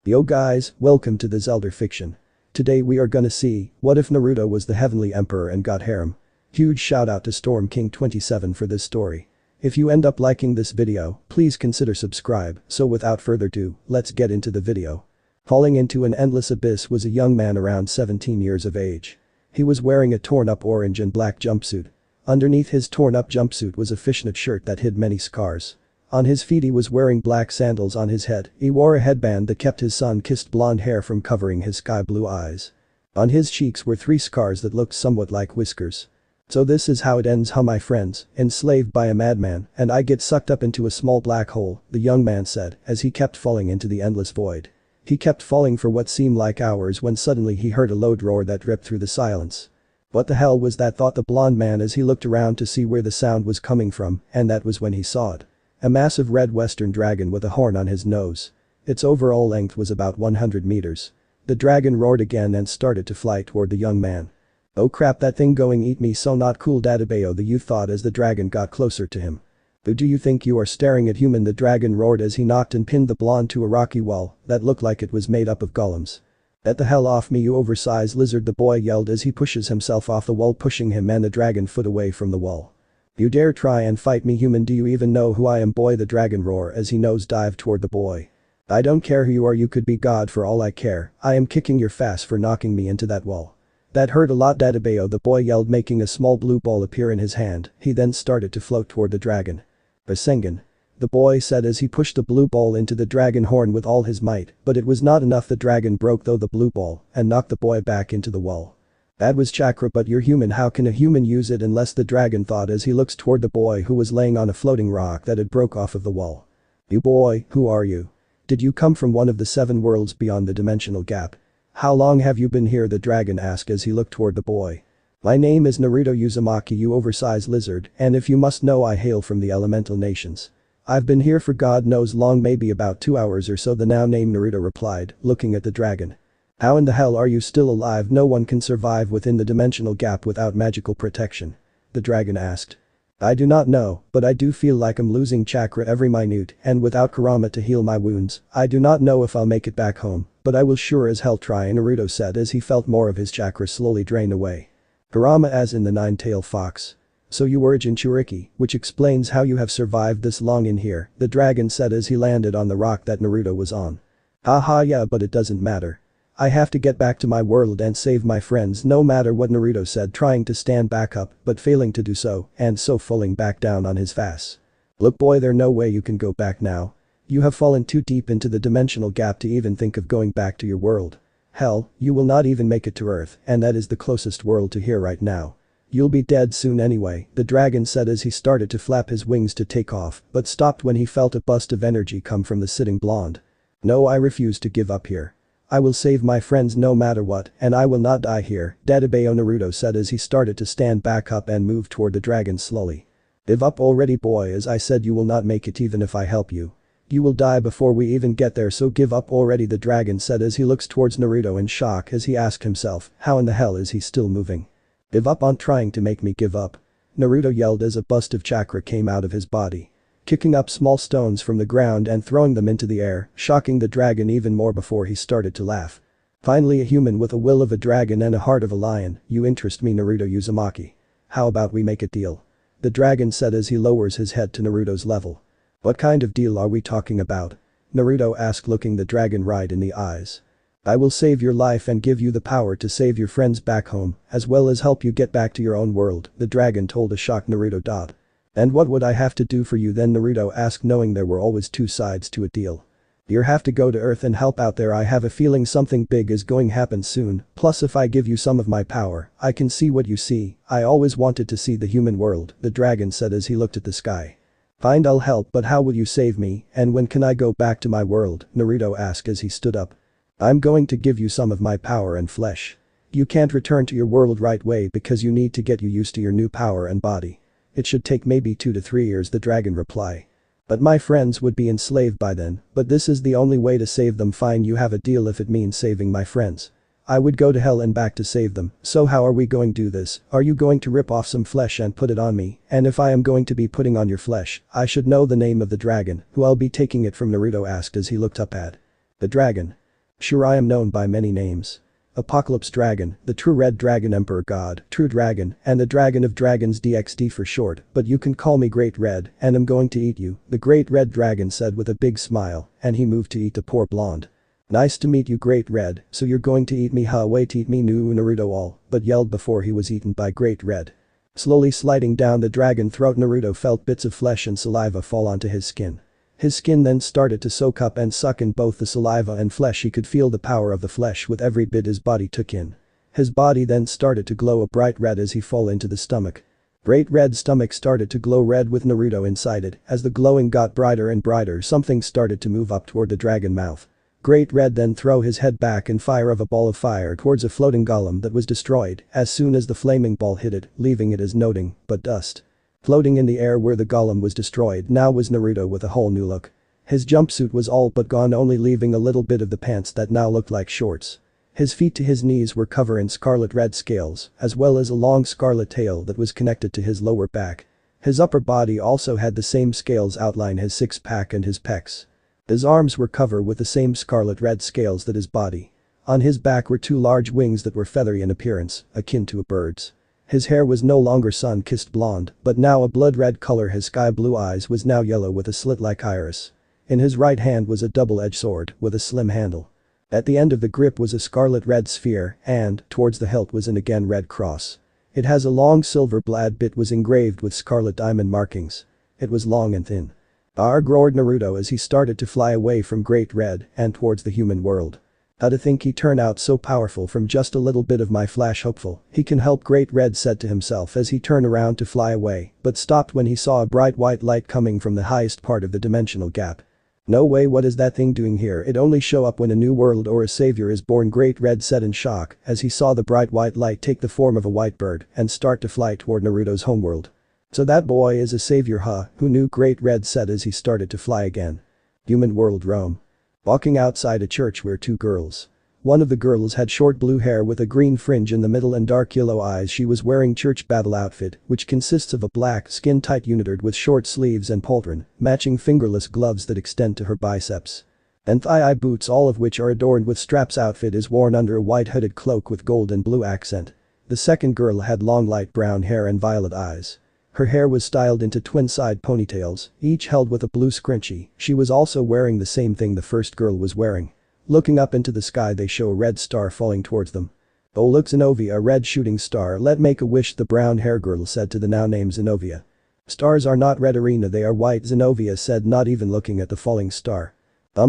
Yo guys, welcome to the Zelda fiction. Today we are gonna see, what if Naruto was the heavenly emperor and got harem? Huge shout out to Storm King 27 for this story. If you end up liking this video, please consider subscribe, so without further ado, let's get into the video. Falling into an endless abyss was a young man around 17 years of age. He was wearing a torn up orange and black jumpsuit. Underneath his torn up jumpsuit was a fishnet shirt that hid many scars. On his feet he was wearing black sandals. On his head, he wore a headband that kept his sun-kissed blonde hair from covering his sky blue eyes. On his cheeks were 3 scars that looked somewhat like whiskers. So this is how it ends, huh my friends, enslaved by a madman, and I get sucked up into a small black hole, the young man said, as he kept falling into the endless void. He kept falling for what seemed like hours when suddenly he heard a loud roar that ripped through the silence. What the hell was that, thought the blonde man as he looked around to see where the sound was coming from, and that was when he saw it. A massive red western dragon with a horn on his nose. Its overall length was about 100 meters. The dragon roared again and started to fly toward the young man. Oh crap, that thing going eat me, so not cool Dadabeo, the youth thought as the dragon got closer to him. Who do you think you are staring at, human? The dragon roared as he knocked and pinned the blonde to a rocky wall that looked like it was made up of golems. Get the hell off me, you oversized lizard, the boy yelled as he pushes himself off the wall, pushing him and the dragon foot away from the wall. You dare try and fight me, human? Do you even know who I am, boy? The dragon roared as he nose-dived toward the boy. I don't care who you are, you could be God for all I care. I am kicking your face for knocking me into that wall. That hurt a lot, Dadabeo, the boy yelled, making a small blue ball appear in his hand. He then started to float toward the dragon. Basengan, the boy said as he pushed the blue ball into the dragon horn with all his might, but it was not enough. The dragon broke though the blue ball and knocked the boy back into the wall. That was chakra, but you're human, how can a human use it unless, the dragon thought as he looks toward the boy who was laying on a floating rock that had broke off of the wall. You boy, who are you? Did you come from one of the 7 worlds beyond the dimensional gap? How long have you been here? The dragon asked as he looked toward the boy. My name is Naruto Uzumaki, you oversized lizard, and if you must know, I hail from the elemental nations. I've been here for God knows long, maybe about 2 hours or so, the now named Naruto replied, looking at the dragon. How in the hell are you still alive? No one can survive within the dimensional gap without magical protection. The dragon asked. I do not know, but I do feel like I'm losing chakra every minute, and without kurama to heal my wounds, I do not know if I'll make it back home, but I will sure as hell try, Naruto said as he felt more of his chakra slowly drain away. Kurama, as in the 9-tailed fox. So you were a Jinchuriki, which explains how you have survived this long in here, the dragon said as he landed on the rock that Naruto was on. Haha, yeah, but it doesn't matter. I have to get back to my world and save my friends no matter what, Naruto said, trying to stand back up but failing to do so and so falling back down on his face. Look boy, there's no way you can go back now. You have fallen too deep into the dimensional gap to even think of going back to your world. Hell, you will not even make it to Earth, and that is the closest world to here right now. You'll be dead soon anyway, the dragon said as he started to flap his wings to take off but stopped when he felt a burst of energy come from the sitting blonde. No, I refuse to give up here. I will save my friends no matter what, and I will not die here, Dadabeo, Naruto said as he started to stand back up and move toward the dragon slowly. Give up already, boy, as I said, you will not make it even if I help you. You will die before we even get there, so give up already, the dragon said as he looks towards Naruto in shock as he asked himself, how in the hell is he still moving? Give up on trying to make me give up. Naruto yelled as a burst of chakra came out of his body, kicking up small stones from the ground and throwing them into the air, shocking the dragon even more before he started to laugh. Finally, a human with a will of a dragon and a heart of a lion, you interest me, Naruto Uzumaki. How about we make a deal? The dragon said as he lowers his head to Naruto's level. What kind of deal are we talking about? Naruto asked, looking the dragon right in the eyes. I will save your life and give you the power to save your friends back home, as well as help you get back to your own world, the dragon told a shocked Naruto. And what would I have to do for you then? Naruto asked, knowing there were always 2 sides to a deal. You have to go to Earth and help out there. I have a feeling something big is going to happen soon, plus if I give you some of my power, I can see what you see. I always wanted to see the human world, the dragon said as he looked at the sky. Fine, I'll help, but how will you save me, and when can I go back to my world? Naruto asked as he stood up. I'm going to give you some of my power and flesh. You can't return to your world right away because you need to get you used to your new power and body. It should take maybe 2 to 3 years, the dragon replied. But my friends would be enslaved by then, but this is the only way to save them. Fine, you have a deal if it means saving my friends. I would go to hell and back to save them, so how are we going to do this? Are you going to rip off some flesh and put it on me? And if I am going to be putting on your flesh, I should know the name of the dragon, who I'll be taking it from, Naruto asked as he looked up at the dragon. Sure, I am known by many names. Apocalypse Dragon, the true Red Dragon Emperor God, True Dragon, and the Dragon of Dragons DxD for short, but you can call me Great Red, and I'm going to eat you, the Great Red Dragon said with a big smile, and he moved to eat the poor blonde. Nice to meet you Great Red, so you're going to eat me huh wait eat me no Naruto all, but yelled before he was eaten by Great Red. Slowly sliding down the dragon throat Naruto felt bits of flesh and saliva fall onto his skin. His skin then started to soak up and suck in both the saliva and flesh. He could feel the power of the flesh with every bit his body took in. His body then started to glow a bright red as he fell into the stomach. Great Red's stomach started to glow red with Naruto inside it. As the glowing got brighter and brighter, something started to move up toward the dragon mouth. Great Red then threw his head back and fire of a ball of fire towards a floating golem that was destroyed as soon as the flaming ball hit it, leaving it as nothing but dust. Floating in the air where the golem was destroyed now was Naruto with a whole new look. His jumpsuit was all but gone, only leaving a little bit of the pants that now looked like shorts. His feet to his knees were covered in scarlet red scales, as well as a long scarlet tail that was connected to his lower back. His upper body also had the same scales outline his six-pack and his pecs. His arms were covered with the same scarlet red scales that his body. On his back were two large wings that were feathery in appearance, akin to a bird's. His hair was no longer sun-kissed blonde, but now a blood-red color. His sky-blue eyes was now yellow with a slit-like iris. In his right hand was a double-edged sword with a slim handle. At the end of the grip was a scarlet-red sphere, and, towards the hilt was an again red cross. It has a long silver blade bit was engraved with scarlet diamond markings. It was long and thin. Arg roared Naruto as he started to fly away from Great Red and towards the human world. How to think he turned out so powerful from just a little bit of my flash. Hopeful he can help, Great Red said to himself as he turned around to fly away, but stopped when he saw a bright white light coming from the highest part of the dimensional gap. No way, what is that thing doing here? It only show up when a new world or a savior is born, Great Red said in shock as he saw the bright white light take the form of a white bird and start to fly toward Naruto's homeworld. So that boy is a savior huh? Who knew? Great Red said as he started to fly again. Human world Rome. Walking outside a church were two girls. One of the girls had short blue hair with a green fringe in the middle and dark yellow eyes. She was wearing church battle outfit, which consists of a black skin-tight unitard with short sleeves and pauldron, matching fingerless gloves that extend to her biceps. And thigh-high boots, all of which are adorned with straps. Outfit is worn under a white hooded cloak with gold and blue accent. The second girl had long light brown hair and violet eyes. Her hair was styled into twin-side ponytails, each held with a blue scrunchie. She was also wearing the same thing the first girl was wearing. Looking up into the sky, they show a red star falling towards them. Oh look Zenobia, a red shooting star, let make a wish, the brown hair girl said to the now named Zenobia. Stars are not red Arena, they are white, Zenobia said, not even looking at the falling star.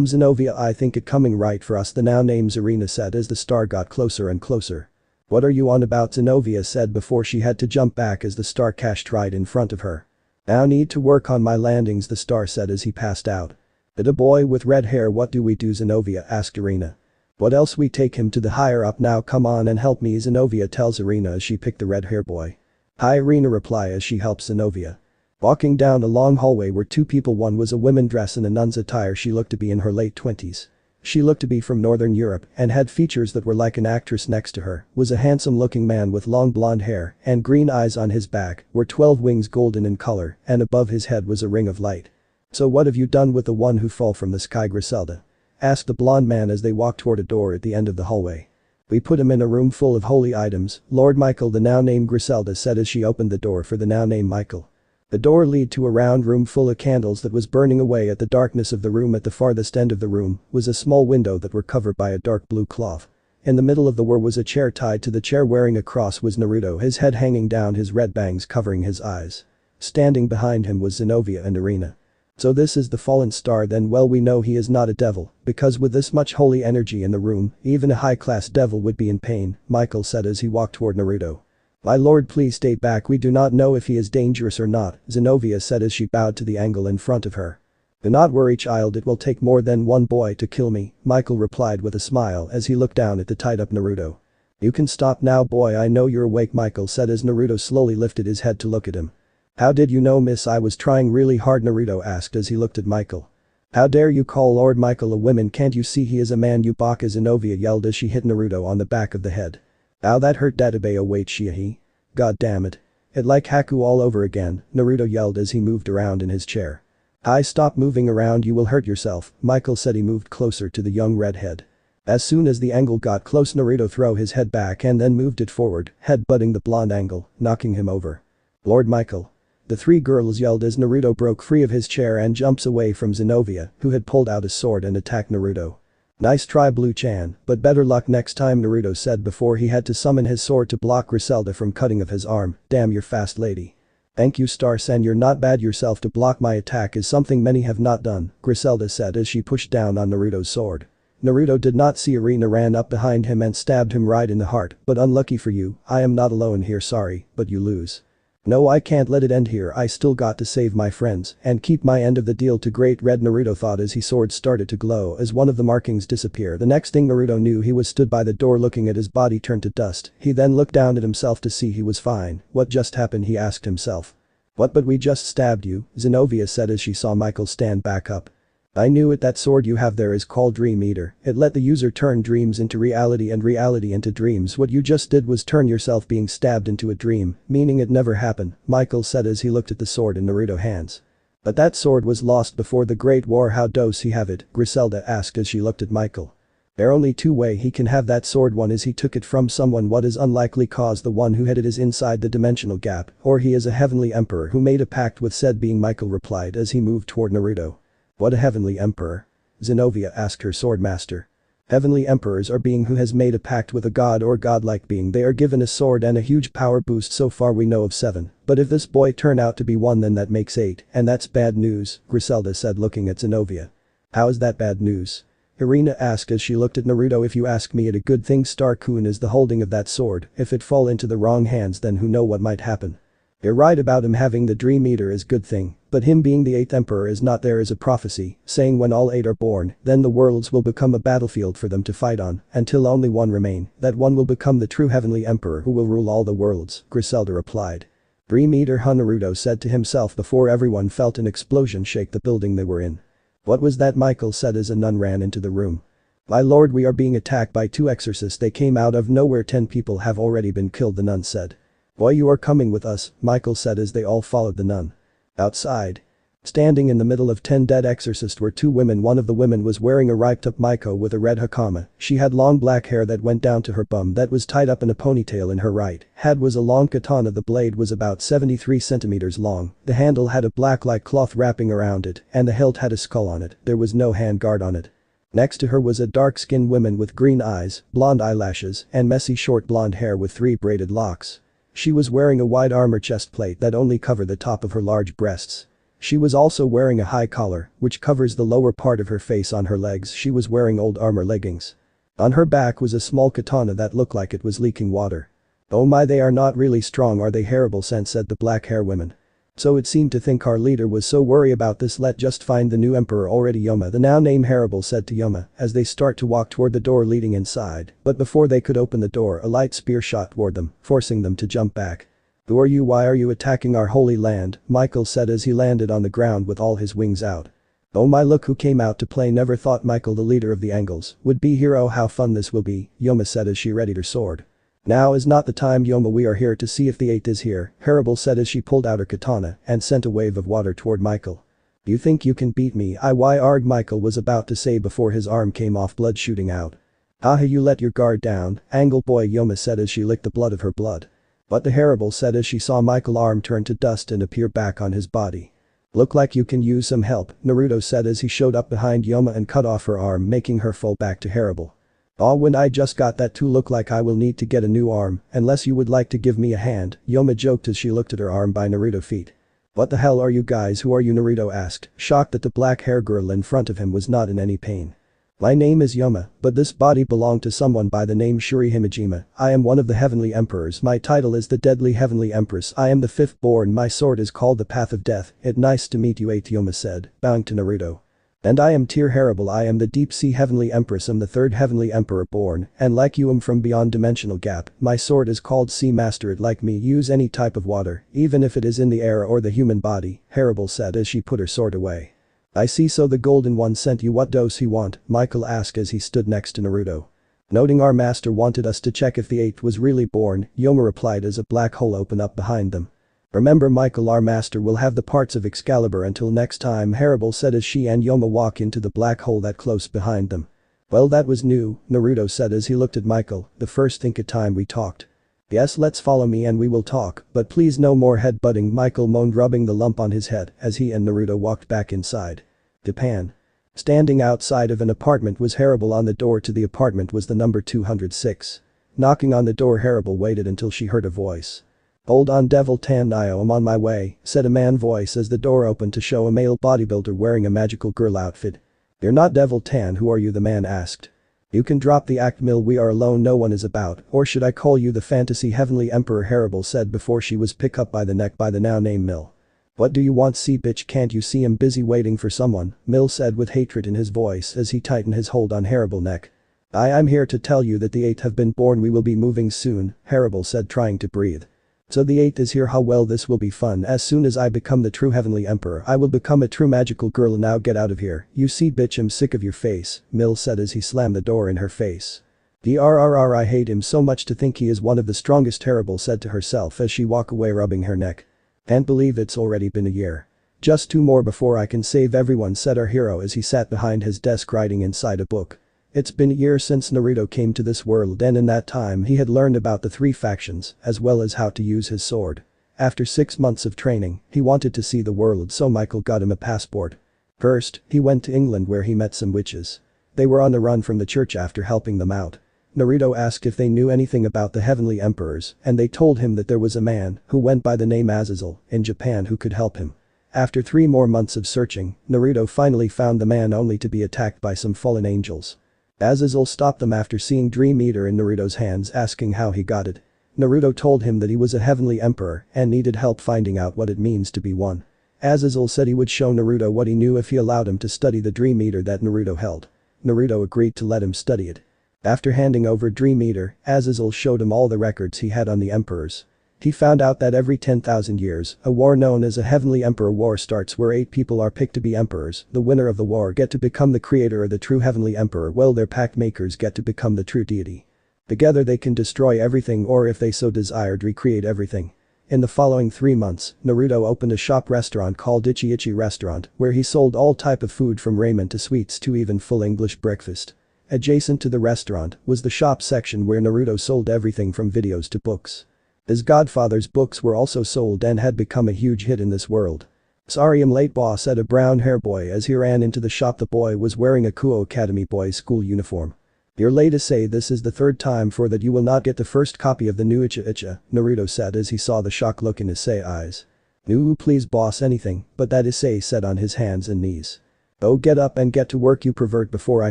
Zenobia, I think it coming right for us, the now named Arena said as the star got closer and closer. What are you on about, Zenobia said before she had to jump back as the star crashed right in front of her. Now need to work on my landings, the star said as he passed out. The boy with red hair, what do we do, Zenobia asked Arena. What else, we take him to the higher up now, come on and help me, Zenobia tells Arena as she picked the red hair boy. Hi, Arena reply as she helps Zenobia. Walking down a long hallway were two people, one was a woman dressed in a nun's attire, she looked to be in her late 20s. She looked to be from Northern Europe and had features that were like an actress. Next to her was a handsome looking man with long blonde hair and green eyes. On his back were 12 wings golden in color and above his head was a ring of light. So what have you done with the one who fell from the sky, Griselda? Asked the blonde man as they walked toward a door at the end of the hallway. We put him in a room full of holy items, Lord Michael, the now named Griselda said as she opened the door for the now named Michael. The door led to a round room full of candles that was burning away at the darkness of the room. At the farthest end of the room was a small window that were covered by a dark blue cloth. In the middle of the room was a chair. Tied to the chair wearing a cross was Naruto, his head hanging down, his red bangs covering his eyes. Standing behind him was Zenobia and Arena. So this is the fallen star then? Well, we know he is not a devil, because with this much holy energy in the room, even a high-class devil would be in pain, Michael said as he walked toward Naruto. My lord, please stay back, we do not know if he is dangerous or not, Zenobia said as she bowed to the angle in front of her. Do not worry child, it will take more than one boy to kill me, Michael replied with a smile as he looked down at the tied-up Naruto. You can stop now boy, I know you're awake, Michael said as Naruto slowly lifted his head to look at him. How did you know, miss? I was trying really hard, Naruto asked as he looked at Michael. How dare you call Lord Michael a woman, can't you see he is a man, you baka, Zenobia yelled as she hit Naruto on the back of the head. Ow, that hurt Databe, oh wait he. God damn it. It like Haku all over again, Naruto yelled as he moved around in his chair. Hi, stop moving around, you will hurt yourself, Michael said. He moved closer to the young redhead. As soon as the angle got close, Naruto threw his head back and then moved it forward, head-butting the blonde angle, knocking him over. Lord Michael. The three girls yelled as Naruto broke free of his chair and jumps away from Zenobia, who had pulled out his sword and attacked Naruto. Nice try Blue-chan, but better luck next time, Naruto said before he had to summon his sword to block Griselda from cutting of his arm. Damn, you're fast, lady. Thank you, Star-san, you're not bad yourself. To block my attack is something many have not done, Griselda said as she pushed down on Naruto's sword. Naruto did not see Irina ran up behind him and stabbed him right in the heart, but unlucky for you, I am not alone here, sorry, but you lose. No, I can't let it end here, I still got to save my friends and keep my end of the deal to Great Red, Naruto thought as his sword started to glow as one of the markings disappeared. The next thing Naruto knew, he was stood by the door looking at his body turn to dust. He then looked down at himself to see he was fine. What just happened, he asked himself. What, but we just stabbed you, Zenobia said as she saw Michael stand back up. I knew it, that sword you have there is called Dream Eater. It let the user turn dreams into reality and reality into dreams. What you just did was turn yourself being stabbed into a dream, meaning it never happened, Michael said as he looked at the sword in Naruto's hands. But that sword was lost before the Great War, how does he have it, Griselda asked as she looked at Michael. There are only two ways he can have that sword, one is he took it from someone, what is unlikely cause the one who had it is inside the dimensional gap, or he is a heavenly emperor who made a pact with said being, Michael replied as he moved toward Naruto. What a heavenly emperor? Zenobia asked her swordmaster. Heavenly emperors are being who has made a pact with a god or godlike being. They are given a sword and a huge power boost. So far we know of 7, but if this boy turn out to be 1 then that makes 8, and that's bad news, Griselda said looking at Zenobia. How is that bad news? Irina asked as she looked at Naruto. If you ask me, it a good thing Star-kun is the holding of that sword. If it fall into the wrong hands then who know what might happen. You're right about him having the Dream Eater is good thing, but him being the 8th emperor is not. There is a prophecy saying when all 8 are born, then the worlds will become a battlefield for them to fight on, until only one remain, that one will become the true heavenly emperor who will rule all the worlds, Griselda replied. Dream Eater, Naruto said to himself before everyone felt an explosion shake the building they were in. What was that, Michael said as a nun ran into the room. My lord, we are being attacked by 2 exorcists, they came out of nowhere, 10 people have already been killed, the nun said. Boy, you are coming with us, Michael said as they all followed the nun. Outside. Standing in the middle of 10 dead exorcists were 2 women. One of the women was wearing a ripped-up maiko with a red hakama. She had long black hair that went down to her bum that was tied up in a ponytail. In her right hand was a long katana. The blade was about 73 centimeters long. The handle had a black-like cloth wrapping around it, and the hilt had a skull on it. There was no hand guard on it. Next to her was a dark-skinned woman with green eyes, blonde eyelashes, and messy short blonde hair with 3 braided locks. She was wearing a wide armor chest plate that only covered the top of her large breasts. She was also wearing a high collar, which covers the lower part of her face. On her legs she was wearing old armor leggings. On her back was a small katana that looked like it was leaking water. Oh my, they are not really strong, are they, Harable-san, said the black hair woman. So it seemed to think our leader was so worried about this. Let just find the new emperor already, Yoma, the now named Harable, said to Yoma as they start to walk toward the door leading inside, but before they could open the door a light spear shot toward them, forcing them to jump back. Who are you? Why are you attacking our holy land? Michael said as he landed on the ground with all his wings out. Oh my, look who came out to play. Never thought Michael, the leader of the Angles, would be here. Oh, how fun this will be, Yoma said as she readied her sword. Now is not the time, Yoma, we are here to see if the 8th is here, Harable said as she pulled out her katana and sent a wave of water toward Michael. You think you can beat me? Arg, Michael was about to say before his arm came off, blood shooting out. Aha, you let your guard down, Angle boy, Yoma said as she licked the blood of her blood. But the Harable said as she saw Michael's arm turn to dust and appear back on his body. Look like you can use some help, Naruto said as he showed up behind Yoma and cut off her arm, making her fall back to Harable. Oh, when I just got that too, look like I will need to get a new arm, unless you would like to give me a hand, Yoma joked as she looked at her arm by Naruto's feet. What the hell are you guys? Who are you? Naruto asked, shocked that the black hair girl in front of him was not in any pain. My name is Yoma, but this body belonged to someone by the name Shuri Himejima. I am one of the heavenly emperors. My title is the Deadly Heavenly Empress. I am the 5th born. My sword is called the Path of Death. It nice to meet you, 8, Yoma said, bowing to Naruto. And I am Tear Harable. I am the Deep Sea Heavenly Empress. I'm the 3rd Heavenly Emperor born, and like you am from beyond dimensional gap. My sword is called Sea Master. It like me use any type of water, even if it is in the air or the human body, Harable said as she put her sword away. I see, so the Golden One sent you. What does he want? Michael asked as he stood next to Naruto. Noting our master wanted us to check if the 8th was really born, Yoma replied as a black hole opened up behind them. Remember, Michael, our master will have the parts of Excalibur until next time, Harable said as she and Yoma walk into the black hole that close behind them. Well, that was new, Naruto said as he looked at Michael, the first think of time we talked. Yes, let's follow me and we will talk, but please no more headbutting, Michael moaned, rubbing the lump on his head as he and Naruto walked back inside. Japan. Standing outside of an apartment was Harem. On the door to the apartment was the number 206. Knocking on the door, Harem waited until she heard a voice. Hold on, Devil Tan Nio, I'm on my way, said a man voice as the door opened to show a male bodybuilder wearing a magical girl outfit. You're not Devil Tan, who are you, the man asked. You can drop the act, Mill, we are alone, no one is about, or should I call you the fantasy heavenly emperor, Harem said before she was picked up by the neck by the now named Mill. What do you want, see bitch, can't you see I'm busy waiting for someone, Mill said with hatred in his voice as he tightened his hold on Harem's neck. I'm here to tell you that the 8th have been born, we will be moving soon, Harem said trying to breathe. So the 8th is here, how well this will be fun, as soon as I become the true heavenly emperor I will become a true magical girl, now get out of here, you see bitch I'm sick of your face, Mill said as he slammed the door in her face. Drrr, I hate him so much, to think he is one of the strongest, Harem said to herself as she walked away rubbing her neck. Can't believe it's already been a year. Just 2 more before I can save everyone, said our hero as he sat behind his desk writing inside a book. It's been a year since Naruto came to this world, and in that time he had learned about the 3 factions as well as how to use his sword. After 6 months of training, he wanted to see the world, so Michael got him a passport. First, he went to England where he met some witches. They were on the run from the church after helping them out. Naruto asked if they knew anything about the heavenly emperors, and they told him that there was a man who went by the name Azazel in Japan who could help him. After 3 more months of searching, Naruto finally found the man, only to be attacked by some fallen angels. Azazel stopped them after seeing Dream Eater in Naruto's hands, asking how he got it. Naruto told him that he was a heavenly emperor and needed help finding out what it means to be one. Azazel said he would show Naruto what he knew if he allowed him to study the Dream Eater that Naruto held. Naruto agreed to let him study it. After handing over Dream Eater, Azazel showed him all the records he had on the emperors. He found out that every 10,000 years, a war known as a Heavenly Emperor War starts where 8 people are picked to be emperors. The winner of the war get to become the creator or the true Heavenly Emperor, while their pact makers get to become the true deity. Together they can destroy everything, or if they so desired, recreate everything. In the following 3 months, Naruto opened a shop restaurant called Issei Restaurant where he sold all type of food from ramen to sweets to even full English breakfast. Adjacent to the restaurant was the shop section where Naruto sold everything from videos to books. His godfather's books were also sold and had become a huge hit in this world. Sorry I'm late, boss, said a brown-haired boy as he ran into the shop. The boy was wearing a Kuoh Academy boys' school uniform. You're late, Issei, this is the 3rd time for that you will not get the first copy of the new uchiha, Naruto said as he saw the shock look in Issei's eyes. No, please boss, anything but that, Issei said on his hands and knees. Oh, get up and get to work, you pervert, before I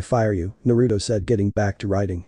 fire you, Naruto said, getting back to writing.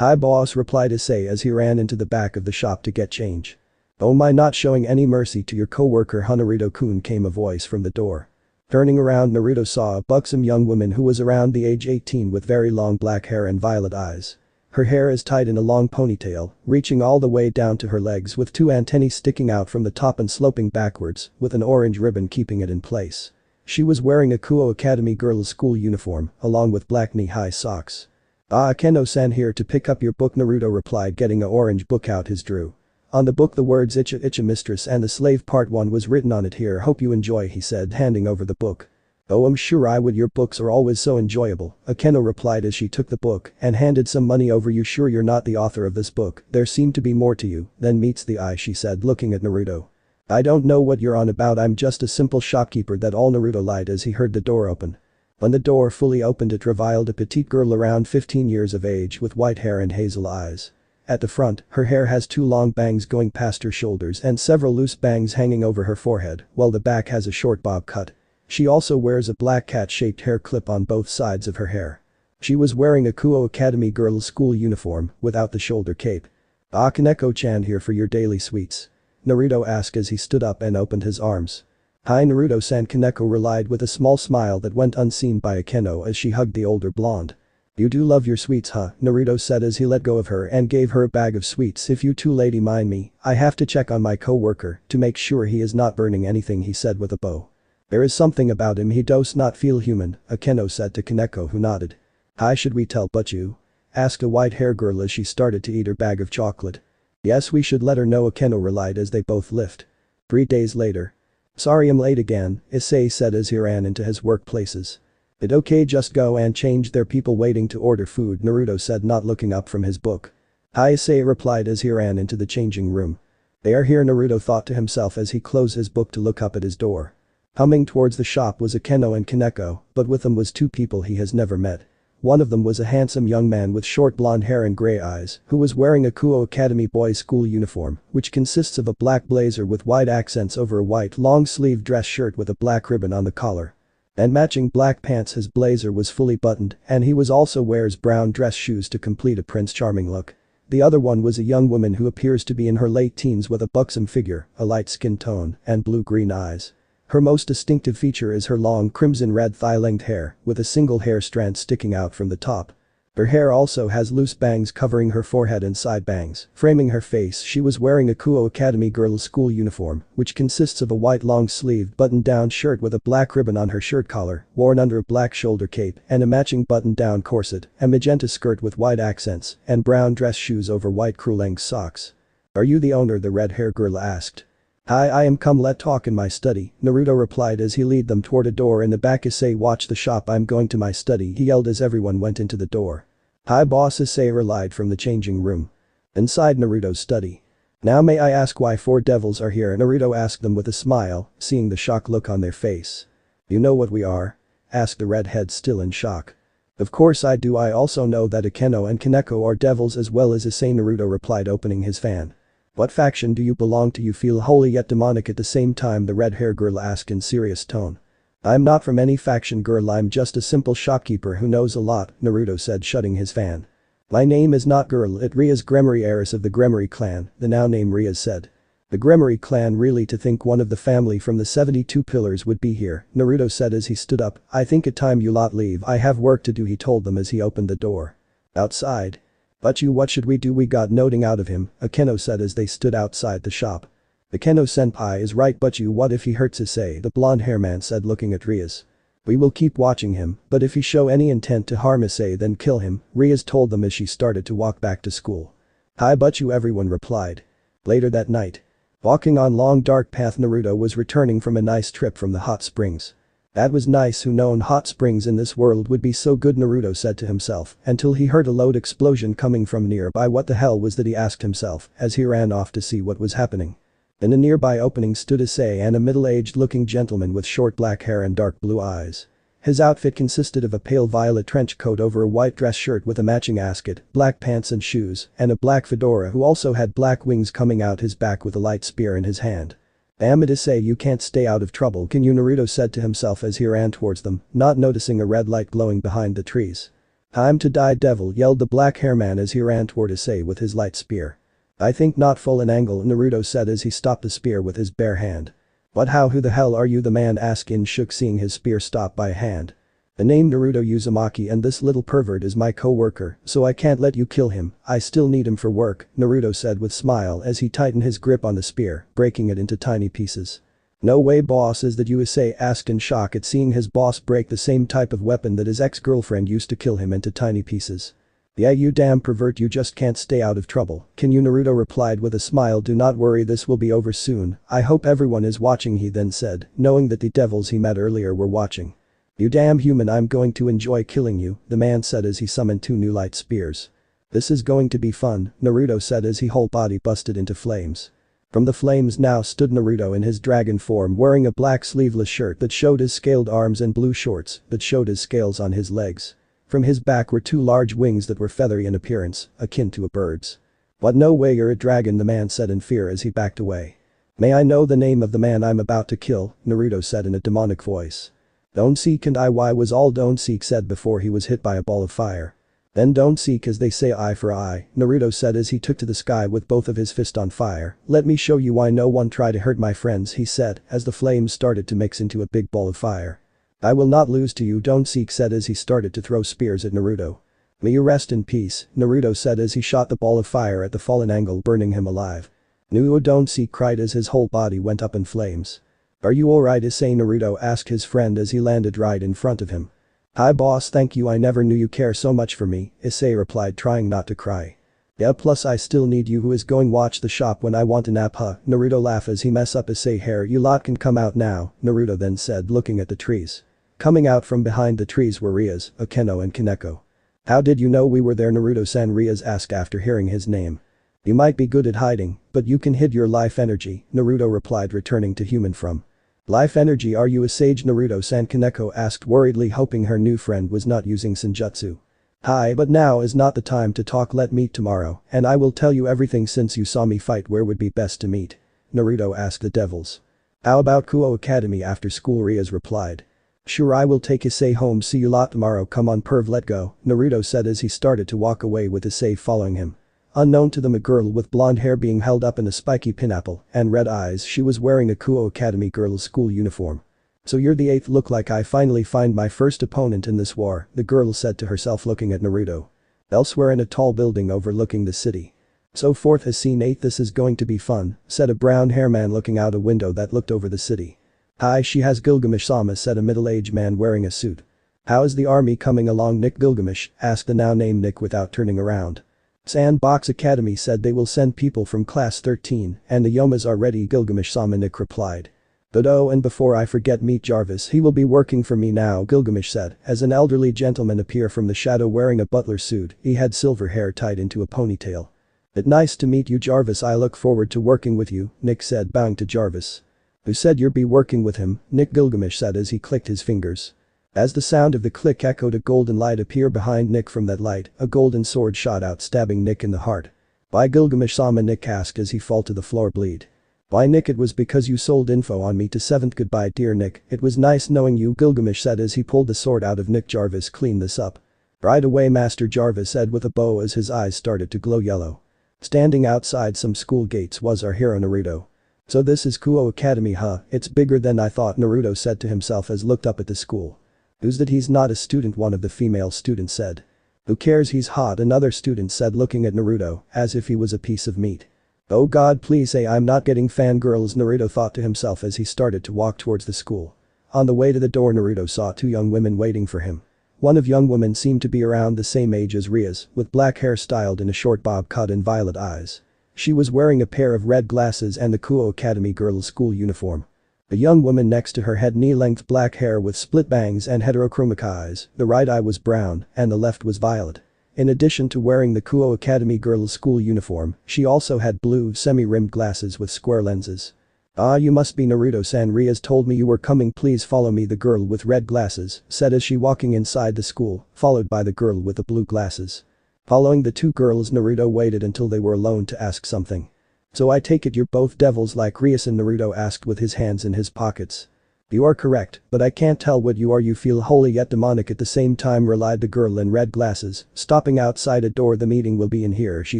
Hi boss, replied Issei as he ran into the back of the shop to get change. Oh my, not showing any mercy to your co-worker, Naruto-kun, came a voice from the door. Turning around, Naruto saw a buxom young woman who was around the age 18 with very long black hair and violet eyes. Her hair is tied in a long ponytail, reaching all the way down to her legs with 2 antennae sticking out from the top and sloping backwards, with an orange ribbon keeping it in place. She was wearing a Kuoh Academy girls' school uniform, along with black knee-high socks. Ah, Keno-san here to pick up your book, Naruto replied, getting a orange book out his drew. On the book the words Icha Mistress and the Slave Part 1 was written on it. Here, hope you enjoy, he said, handing over the book. Oh, I'm sure I would, your books are always so enjoyable, Akeno replied as she took the book and handed some money over. You sure you're not the author of this book? There seem to be more to you than meets the eye, she said, looking at Naruto. I don't know what you're on about, I'm just a simple shopkeeper, that all, Naruto lied as he heard the door open. When the door fully opened, it revealed a petite girl around 15 years of age with white hair and hazel eyes. At the front, her hair has 2 long bangs going past her shoulders and several loose bangs hanging over her forehead, while the back has a short bob cut. She also wears a black cat-shaped hair clip on both sides of her hair. She was wearing a Kuoh Academy girls' school uniform without the shoulder cape. Ah, Kaneko-chan here for your daily sweets, Naruto asked as he stood up and opened his arms. Hi Naruto-san, Kaneko replied with a small smile that went unseen by Akeno as she hugged the older blonde. You do love your sweets, huh? Naruto said as he let go of her and gave her a bag of sweets. If you two lady mind me, I have to check on my co-worker to make sure he is not burning anything, he said with a bow. There is something about him, he does not feel human, Akeno said to Kaneko, who nodded. Hi, should we tell but you? Asked a white-haired girl as she started to eat her bag of chocolate. Yes, we should let her know, Akeno replied as they both left. 3 days later. Sorry I'm late again, Issei said as he ran into his workplaces. It okay, just go and change, there people waiting to order food, Naruto said, not looking up from his book. Hi, Issei replied as he ran into the changing room. They are here, Naruto thought to himself as he closed his book to look up at his door. Coming towards the shop was Akeno and Kaneko, but with them was two people he has never met. One of them was a handsome young man with short blonde hair and grey eyes, who was wearing a Kuoh Academy boys' school uniform, which consists of a black blazer with white accents over a white long-sleeved dress shirt with a black ribbon on the collar. And matching black pants. His blazer was fully buttoned, and he was also wears brown dress shoes to complete a Prince Charming look. The other one was a young woman who appears to be in her late teens with a buxom figure, a light skin tone, and blue-green eyes. Her most distinctive feature is her long crimson-red thigh-length hair, with a single hair strand sticking out from the top. Her hair also has loose bangs covering her forehead and side bangs, framing her face. She was wearing a Kuoh Academy girls' school uniform, which consists of a white long-sleeved button-down shirt with a black ribbon on her shirt collar, worn under a black shoulder cape, and a matching button-down corset, a magenta skirt with white accents, and brown dress shoes over white crew-length socks. "Are you the owner?" the red-haired girl asked. "Hi, I am. Come, let talk in my study," Naruto replied as he led them toward a door in the back. "Issei, watch the shop, I'm going to my study," he yelled as everyone went into the door. "Hi boss," Issei replied from the changing room. Inside Naruto's study. "Now may I ask why four devils are here?" Naruto asked them with a smile, seeing the shock look on their face. "You know what we are?" asked the redhead, still in shock. "Of course I do, I also know that Akeno and Kaneko are devils as well as Issei," Naruto replied, opening his fan. "What faction do you belong to? You feel holy yet demonic at the same time," the red-haired girl asked in serious tone. "I'm not from any faction, girl, I'm just a simple shopkeeper who knows a lot," Naruto said, shutting his fan. "My name is not girl, it Ria's Gremory, heiress of the Gremory clan," the now named Ria said. "The Gremory clan, really? To think one of the family from the 72 pillars would be here," Naruto said as he stood up. "I think it time you lot leave, I have work to do," he told them as he opened the door. "Outside? But you, what should we do? We got nothing out of him," Akeno said as they stood outside the shop. "Akeno-senpai is right, but you, what if he hurts Issei?" the blonde-hair man said, looking at Rias. "We will keep watching him, but if he show any intent to harm Issei, then kill him," Rias told them as she started to walk back to school. "Hi, but you," everyone replied. Later that night. Walking on long dark path, Naruto was returning from a nice trip from the hot springs. "That was nice, who known hot springs in this world would be so good," Naruto said to himself, until he heard a loud explosion coming from nearby. What the hell was that, he asked himself, as he ran off to see what was happening. In a nearby opening stood Issei and a middle-aged looking gentleman with short black hair and dark blue eyes. His outfit consisted of a pale violet trench coat over a white dress shirt with a matching ascot, black pants and shoes, and a black fedora, who also had black wings coming out his back with a light spear in his hand. "Damn it, Issei, you can't stay out of trouble, can you?" Naruto said to himself as he ran towards them, not noticing a red light glowing behind the trees. "Time to die, devil," yelled the black hair man as he ran toward Issei with his light spear. "I think not full an angle," Naruto said as he stopped the spear with his bare hand. "But how, who the hell are you?" the man asked in shock, seeing his spear stopped by a hand. "The name Naruto Uzumaki, and this little pervert is my co-worker, so I can't let you kill him, I still need him for work," Naruto said with smile as he tightened his grip on the spear, breaking it into tiny pieces. "No way, boss, is that you?" Issei asked in shock at seeing his boss break the same type of weapon that his ex-girlfriend used to kill him into tiny pieces. "Yeah, you damn pervert, you just can't stay out of trouble, can you?" Naruto replied with a smile. "Do not worry, this will be over soon, I hope everyone is watching," he then said, knowing that the devils he met earlier were watching. "You damn human, I'm going to enjoy killing you," the man said as he summoned two new light spears. "This is going to be fun," Naruto said as his whole body busted into flames. From the flames now stood Naruto in his dragon form, wearing a black sleeveless shirt that showed his scaled arms and blue shorts that showed his scales on his legs. From his back were two large wings that were feathery in appearance, akin to a bird's. "What, no way, you're a dragon," the man said in fear as he backed away. "May I know the name of the man I'm about to kill?" Naruto said in a demonic voice. "Don't seek and I why was all don't seek," said before he was hit by a ball of fire. "Then don't seek, as they say, eye for eye," Naruto said as he took to the sky with both of his fists on fire. "Let me show you why no one try to hurt my friends," he said as the flames started to mix into a big ball of fire. "I will not lose to you," don't seek said as he started to throw spears at Naruto. "May you rest in peace," Naruto said as he shot the ball of fire at the fallen angle, burning him alive. "No, don't seek," cried as his whole body went up in flames. "Are you alright, Issei?" Naruto asked his friend as he landed right in front of him. "Hi boss, thank you, I never knew you care so much for me," Issei replied, trying not to cry. "Yeah, plus I still need you, who is going watch the shop when I want a nap, huh?" Naruto laughed as he mess up Issei hair. "You lot can come out now," Naruto then said, looking at the trees. Coming out from behind the trees were Rias, Akeno and Kaneko. "How did you know we were there?" Naruto-san, Rias asked after hearing his name. "You might be good at hiding, but you can hide your life energy," Naruto replied, returning to human form. "Life energy? Are you a sage?" Naruto-san, Kaneko asked worriedly, hoping her new friend was not using senjutsu. "Hi, but now is not the time to talk. Let meet tomorrow, and I will tell you everything. Since you saw me fight, where would be best to meet?" Naruto asked the devils. "How about Kuoh Academy after school?" Rias replied. "Sure, I will take Issei home. See you lot tomorrow. Come on perv, let go," Naruto said as he started to walk away with Issei following him. Unknown to them, a girl with blonde hair being held up in a spiky pineapple and red eyes. She was wearing a Kuoh Academy girl's school uniform. "So you're the 8th. Look like I finally find my first opponent in this war," the girl said to herself looking at Naruto. Elsewhere in a tall building overlooking the city. "So 4th has seen 8th. This is going to be fun," said a brown hair man looking out a window that looked over the city. "Hi, she has Gilgamesh-sama," said a middle-aged man wearing a suit. "How is the army coming along, Nick?" Gilgamesh asked the now named Nick without turning around. "Sandbox Academy said they will send people from class 13 and the Yomas are ready," Gilgamesh-sama, Nick replied. "But oh, and before I forget, meet Jarvis. He will be working for me now," Gilgamesh said as an elderly gentleman appeared from the shadow wearing a butler suit. He had silver hair tied into a ponytail. "It's nice to meet you, Jarvis. I look forward to working with you," Nick said, bowing to Jarvis. "Who said you'd be working with him, Nick?" Gilgamesh said as he clicked his fingers. As the sound of the click echoed, a golden light appeared behind Nick. From that light, a golden sword shot out, stabbing Nick in the heart. "Why, Gilgamesh-sama?" Nick asked as he fell to the floor, bleed. "Why, Nick, it was because you sold info on me to 7th. Goodbye, dear Nick. It was nice knowing you," Gilgamesh said as he pulled the sword out of Nick. "Jarvis, clean this up." "Right away, Master," Jarvis said with a bow as his eyes started to glow yellow. Standing outside some school gates was our hero Naruto. "So this is Kuoh Academy, huh? It's bigger than I thought," Naruto said to himself as looked up at the school. "Who's that? He's not a student," one of the female students said. "Who cares, he's hot," another student said looking at Naruto as if he was a piece of meat. "Oh god, please say I'm not getting fangirls," Naruto thought to himself as he started to walk towards the school. On the way to the door, Naruto saw 2 young women waiting for him. One of young women seemed to be around the same age as Rias, with black hair styled in a short bob cut and violet eyes. She was wearing a pair of red glasses and the Kuoh Academy girl's school uniform. A young woman next to her had knee-length black hair with split bangs and heterochromic eyes. The right eye was brown and the left was violet. In addition to wearing the Kuoh Academy girl's school uniform, she also had blue semi-rimmed glasses with square lenses. "Ah, you must be Naruto-san. Rias told me you were coming. Please follow me," the girl with red glasses said as she walking inside the school, followed by the girl with the blue glasses. Following the 2 girls, Naruto waited until they were alone to ask something. "So I take it you're both devils like Rias and?" Naruto asked with his hands in his pockets. "You are correct, but I can't tell what you are. You feel holy yet demonic at the same time," relied the girl in red glasses, stopping outside a door. "The meeting will be in here," she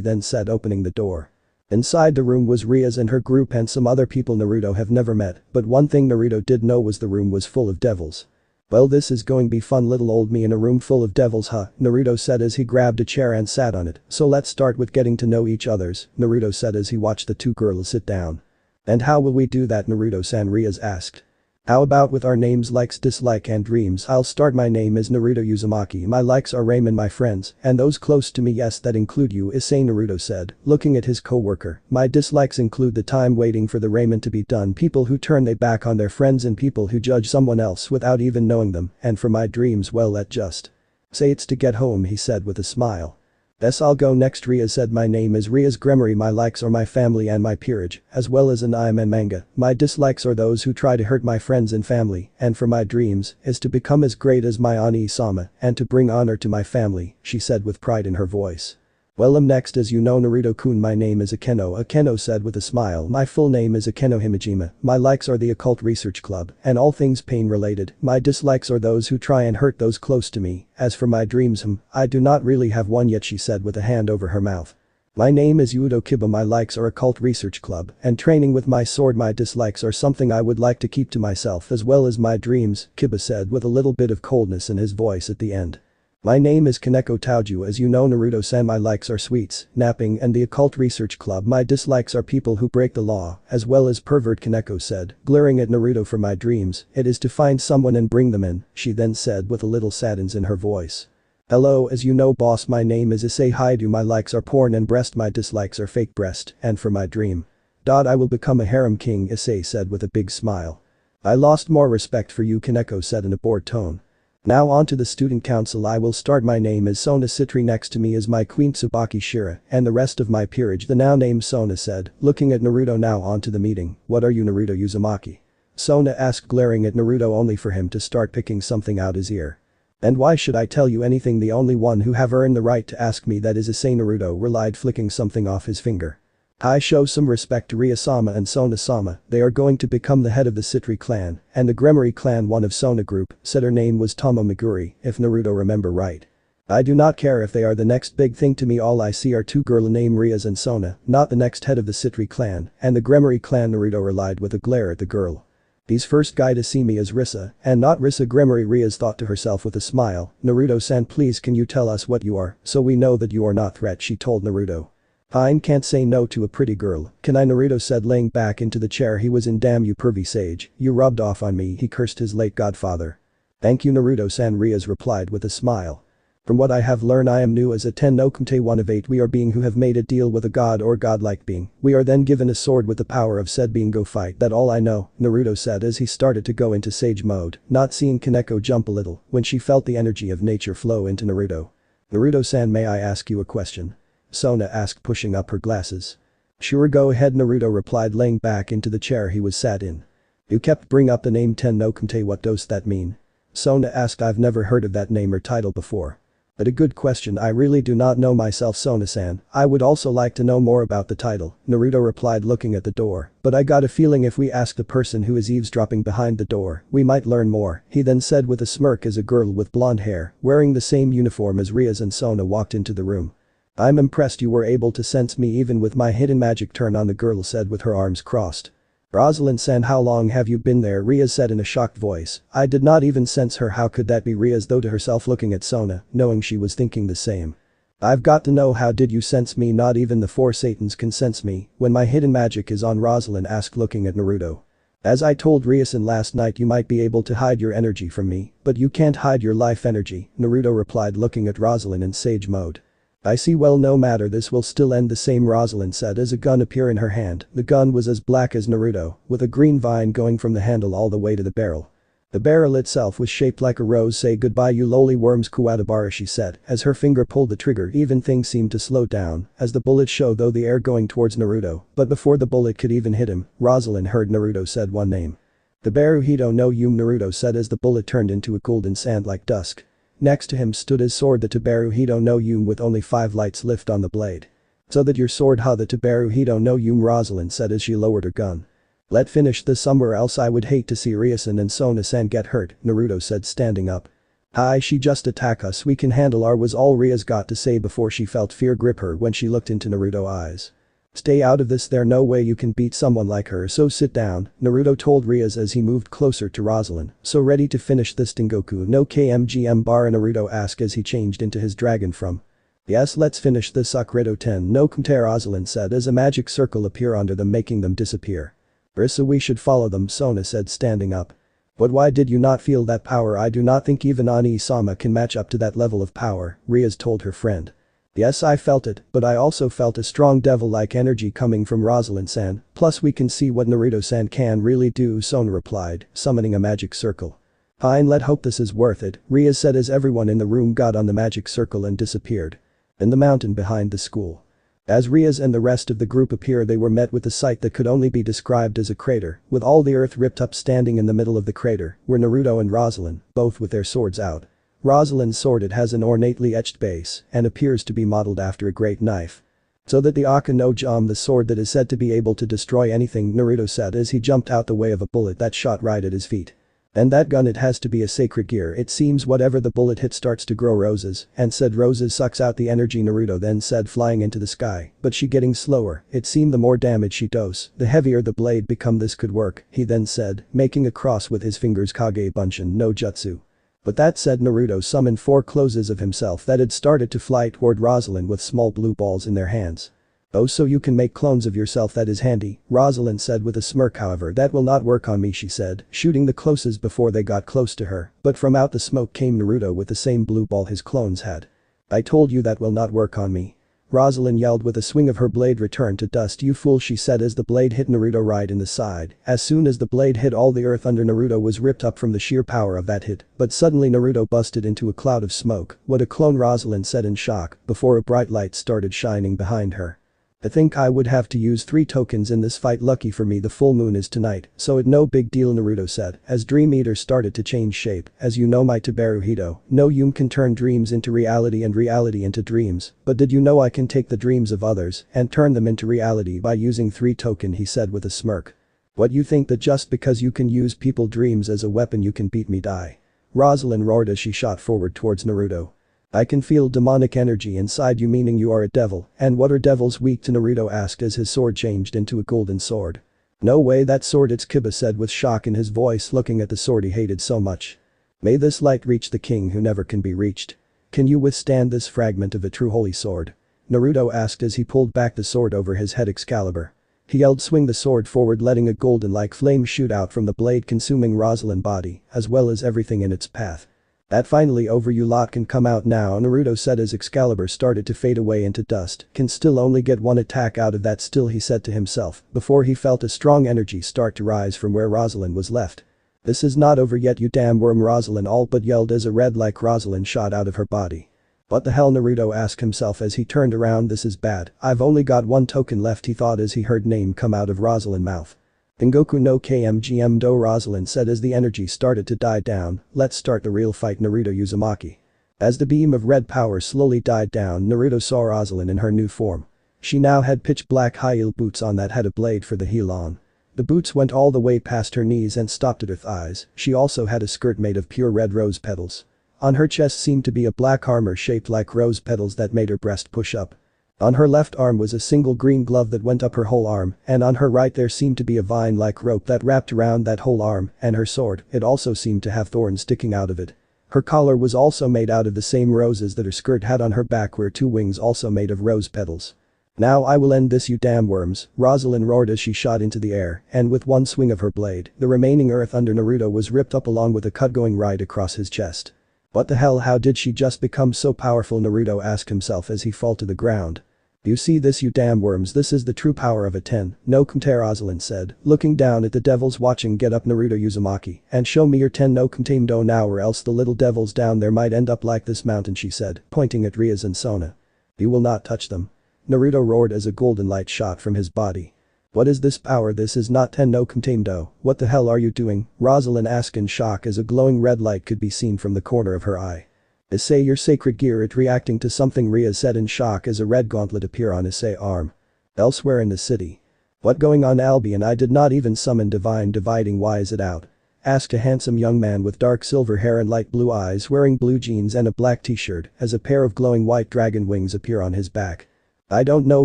then said, opening the door. Inside the room was Rias and her group and some other people Naruto have never met, but one thing Naruto did know was the room was full of devils. "Well, this is going to be fun. Little old me in a room full of devils, huh?" Naruto said as he grabbed a chair and sat on it. "So let's start with getting to know each others," Naruto said as he watched the 2 girls sit down. "And how will we do that, Naruto-san?" Rias asked. "How about with our names, likes, dislike and dreams? I'll start. My name is Naruto Uzumaki. My likes are Ramen, my friends, and those close to me. Yes, that include you, Issei," Naruto said, looking at his co-worker. "My dislikes include the time waiting for the ramen to be done, people who turn their back on their friends and people who judge someone else without even knowing them, and for my dreams, well, let just say it's to get home," he said with a smile. "Yes, I'll go next," Rias said. "My name is Rias Gremory. My likes are my family and my peerage, as well as an anime and manga. My dislikes are those who try to hurt my friends and family, and for my dreams is to become as great as my Ani-sama and to bring honor to my family," she said with pride in her voice. "Well, I'm next, as you know, Naruto-kun. My name is Akeno," Akeno said with a smile. "My full name is Akeno Himejima. My likes are the Occult Research Club and all things pain related. My dislikes are those who try and hurt those close to me. As for my dreams, I do not really have one yet," she said with a hand over her mouth. "My name is Yudo Kiba. My likes are Occult Research Club and training with my sword. My dislikes are something I would like to keep to myself, as well as my dreams," Kiba said with a little bit of coldness in his voice at the end. "My name is Kaneko Taoju. As you know, Naruto-san, my likes are sweets, napping and the Occult Research Club. My dislikes are people who break the law, as well as pervert," Kaneko said, glaring at Naruto. "For my dreams, it is to find someone and bring them in," she then said with a little sadness in her voice. "Hello, as you know, boss, my name is Issei Haidu. My likes are porn and breast. My dislikes are fake breast, and for my dream, I will become a harem king," Issei said with a big smile. I lost more respect for you, Kaneko said in a bored tone. Now on to the student council. I will start. My name is Sona Citri. Next to me is my queen Tsubaki Shira and the rest of my peerage. The now named Sona said, looking at Naruto. Now on to the meeting. What are you, Naruto Uzumaki? Sona asked, glaring at Naruto only for him to start picking something out his ear. And why should I tell you anything? The only one who have earned the right to ask me that is Issei. Naruto relied, flicking something off his finger. I show some respect to Ria-sama and Sona-sama. They are going to become the head of the Citri clan and the Gremory clan. One of Sona group said her name was Tomo Meguri, if Naruto remember right. I do not care if they are the next big thing to me. All I see are two girls named Rias and Sona, not the next head of the Citri clan and the Gremory clan. Naruto relied with a glare at the girl. He's first guy to see me as Risa and not Risa Gremory. Rias thought to herself with a smile. Naruto-san, please can you tell us what you are so we know that you are not threat, she told Naruto. I can't say no to a pretty girl, can I? Naruto said, laying back into the chair he was in. Damn you pervy sage, you rubbed off on me, he cursed his late godfather. Thank you, Naruto-san, Rias replied with a smile. From what I have learned, I am new as a Ten no Kumite, one of 8. We are being who have made a deal with a god or godlike being. We are then given a sword with the power of said being. Go fight. That all I know, Naruto said as he started to go into sage mode, not seeing Kaneko jump a little when she felt the energy of nature flow into Naruto. Naruto-san, may I ask you a question? Sona asked, pushing up her glasses. Sure, go ahead, Naruto replied, laying back into the chair he was sat in. You kept bring up the name Ten no Kumite, what does that mean? Sona asked. I've never heard of that name or title before. But a good question, I really do not know myself, Sona-san. I would also like to know more about the title, Naruto replied, looking at the door. But I got a feeling if we ask the person who is eavesdropping behind the door, we might learn more, he then said with a smirk as a girl with blonde hair, wearing the same uniform as Rias and Sona, walked into the room. I'm impressed you were able to sense me even with my hidden magic, turn on, the girl said with her arms crossed. Rosalind-san, how long have you been there? Rias said in a shocked voice. I did not even sense her. How could that be? Rias though to herself, looking at Sona, knowing she was thinking the same. I've got to know, how did you sense me? Not even the 4 Satans can sense me when my hidden magic is on, Rosalind asked, looking at Naruto. As I told Riasan last night, you might be able to hide your energy from me, but you can't hide your life energy, Naruto replied, looking at Rosalind in sage mode. I see, well no matter, this will still end the same, Rosalind said as a gun appeared in her hand. The gun was as black as Naruto, with a green vine going from the handle all the way to the barrel. The barrel itself was shaped like a rose. Say goodbye you lowly worms, Kuwabara, she said as her finger pulled the trigger. Even things seemed to slow down as the bullet showed through the air going towards Naruto, but before the bullet could even hit him, Rosalind heard Naruto said one name. The Baruhito no Yume, Naruto said as the bullet turned into a golden sand like dusk. Next to him stood his sword, the Tabaruhito no Yume, with only 5 lights lit on the blade. So that your sword, ha, the Tabaruhito no Yume, Rosalind said as she lowered her gun. Let's finish this somewhere else. I would hate to see Riasan and Sona-san get hurt, Naruto said, standing up. Hi, she just attack us, we can handle her, was all Rias got to say before she felt fear grip her when she looked into Naruto's eyes. Stay out of this, there no way you can beat someone like her, so sit down, Naruto told Rias as he moved closer to Rosalind. So ready to finish this Tengoku no KMGM bar, Naruto asked as he changed into his dragon form. Yes, let's finish this Sakura Ten no Kumite, Rosalind said as a magic circle appeared under them, making them disappear. Risa, we should follow them, Sona said, standing up. But why did you not feel that power? I do not think even Ani-sama can match up to that level of power, Rias told her friend. Yes, I felt it, but I also felt a strong devil-like energy coming from Rosalind-san, plus we can see what Naruto-san can really do, Sona replied, summoning a magic circle. Fine, let's hope this is worth it, Rias said as everyone in the room got on the magic circle and disappeared. In the mountain behind the school. As Rias and the rest of the group appeared, they were met with a sight that could only be described as a crater, with all the earth ripped up. Standing in the middle of the crater were Naruto and Rosalind, both with their swords out. Rosalind's sword, it has an ornately etched base and appears to be modeled after a great knife. So that the Aka no Jam, the sword that is said to be able to destroy anything, Naruto said as he jumped out the way of a bullet that shot right at his feet. And that gun, it has to be a sacred gear, it seems whatever the bullet hits starts to grow roses, and said roses sucks out the energy, Naruto then said, flying into the sky, but she getting slower, it seemed the more damage she does, the heavier the blade become. This could work, he then said, making a cross with his fingers, Kage Bunshin no Jutsu. But that said, Naruto summoned 4 closes of himself that had started to fly toward Rosalind with small blue balls in their hands. Oh, so you can make clones of yourself, that is handy, Rosalind said with a smirk. However, that will not work on me, she said, shooting the closes before they got close to her, but from out the smoke came Naruto with the same blue ball his clones had. I told you that will not work on me. Rosalind yelled with a swing of her blade returned to dust. "You fool," she said as the blade hit Naruto right in the side. As soon as the blade hit, all the earth under Naruto was ripped up from the sheer power of that hit, but suddenly Naruto busted into a cloud of smoke. "What a clone," Rosalind said in shock, before a bright light started shining behind her. "I think I would have to use 3 tokens in this fight. Lucky for me the full moon is tonight, so it no big deal," Naruto said as Dream Eater started to change shape. "As you know, my Taberu Hito, no Yum can turn dreams into reality and reality into dreams, but did you know I can take the dreams of others and turn them into reality by using 3 token," he said with a smirk. "What, you think that just because you can use people dreams as a weapon you can beat me? Die." Rosalind roared as she shot forward towards Naruto. "I can feel demonic energy inside you, meaning you are a devil, and what are devils weak to?" Naruto asked as his sword changed into a golden sword. "No way, that sword, it's Kiba," said with shock in his voice, looking at the sword he hated so much. "May this light reach the king who never can be reached. Can you withstand this fragment of a true holy sword?" Naruto asked as he pulled back the sword over his head. Excalibur. He yelled, "Swing the sword forward," letting a golden-like flame shoot out from the blade, consuming Rosalind's body, as well as everything in its path. "That finally over, you lot can come out now," Naruto said as Excalibur started to fade away into dust. "Can still only get 1 attack out of that still," he said to himself, before he felt a strong energy start to rise from where Rosalind was left. "This is not over yet, you damn worm," Rosalind all but yelled as a red light Rosalind shot out of her body. "What the hell?" Naruto asked himself as he turned around. "This is bad. I've only got 1 token left," he thought as he heard name come out of Rosalind's mouth. "Tengoku no KMGM do," Rosalind said as the energy started to die down. "Let's start the real fight, Naruto Uzumaki." As the beam of red power slowly died down, Naruto saw Rosalind in her new form. She now had pitch black high-heel boots on that had a blade for the heel on. The boots went all the way past her knees and stopped at her thighs. She also had a skirt made of pure red rose petals. On her chest seemed to be a black armor shaped like rose petals that made her breast push up. On her left arm was a single green glove that went up her whole arm, and on her right there seemed to be a vine-like rope that wrapped around that whole arm, and her sword, it also seemed to have thorns sticking out of it. Her collar was also made out of the same roses that her skirt had. On her back were 2 wings also made of rose petals. "Now I will end this, you damn worms," Rosalind roared as she shot into the air, and with 1 swing of her blade, the remaining earth under Naruto was ripped up along with a cut going right across his chest. "What the hell, how did she just become so powerful?" Naruto asked himself as he fell to the ground. "You see this, you damn worms, this is the true power of a 10, no Kumte," Rosalind said, looking down at the devils watching. "Get up, Naruto Uzumaki, and show me your 10 no Kumte do now, or else the little devils down there might end up like this mountain," she said, pointing at Rias and Sona. "You will not touch them." Naruto roared as a golden light shot from his body. "What is this power? This is not 10 no Kumte do. What the hell are you doing?" Rosalind asked in shock as a glowing red light could be seen from the corner of her eye. "Issei, your sacred gear," it reacting to something, Rias said in shock as a red gauntlet appeared on Issei's arm. Elsewhere in the city. "What going on, Albion? I did not even summon divine dividing, why is it out?" asked a handsome young man with dark silver hair and light blue eyes wearing blue jeans and a black t-shirt as a pair of glowing white dragon wings appear on his back. "I don't know,